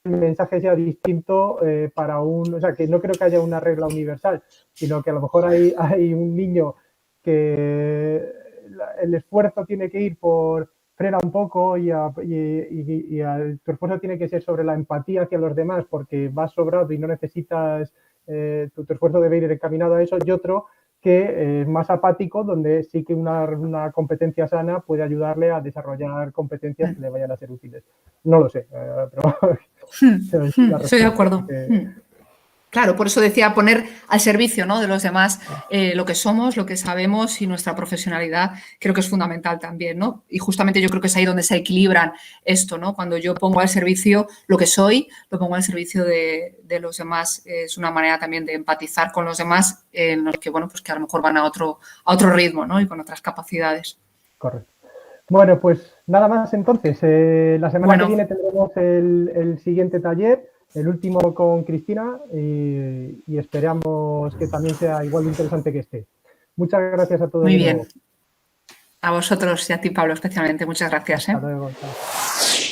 El mensaje sea distinto para o sea, que no creo que haya una regla universal, sino que a lo mejor hay un niño que el esfuerzo tiene que ir frena un poco y tu esfuerzo tiene que ser sobre la empatía hacia los demás porque vas sobrado y no necesitas, tu esfuerzo debe ir encaminado a eso, y otro que es más apático, donde sí que una competencia sana puede ayudarle a desarrollar competencias que le vayan a ser útiles. No lo sé, pero estoy de acuerdo. Claro, por eso decía poner al servicio, ¿no?, de los demás lo que somos, lo que sabemos y nuestra profesionalidad creo que es fundamental también, ¿no? Y justamente yo creo que es ahí donde se equilibran esto, ¿no? Cuando yo pongo al servicio lo que soy, lo pongo al servicio de los demás. Es una manera también de empatizar con los demás en los que, bueno, pues que a lo mejor van a otro ritmo, ¿no? Y con otras capacidades. Correcto. Bueno, pues nada más entonces. La semana que viene tendremos el siguiente taller, el último con Cristina, y esperamos que también sea igual de interesante que este. Muchas gracias a todos. Muy bien. A vosotros y a ti, Pablo, especialmente. Muchas gracias. Hasta luego. Chao.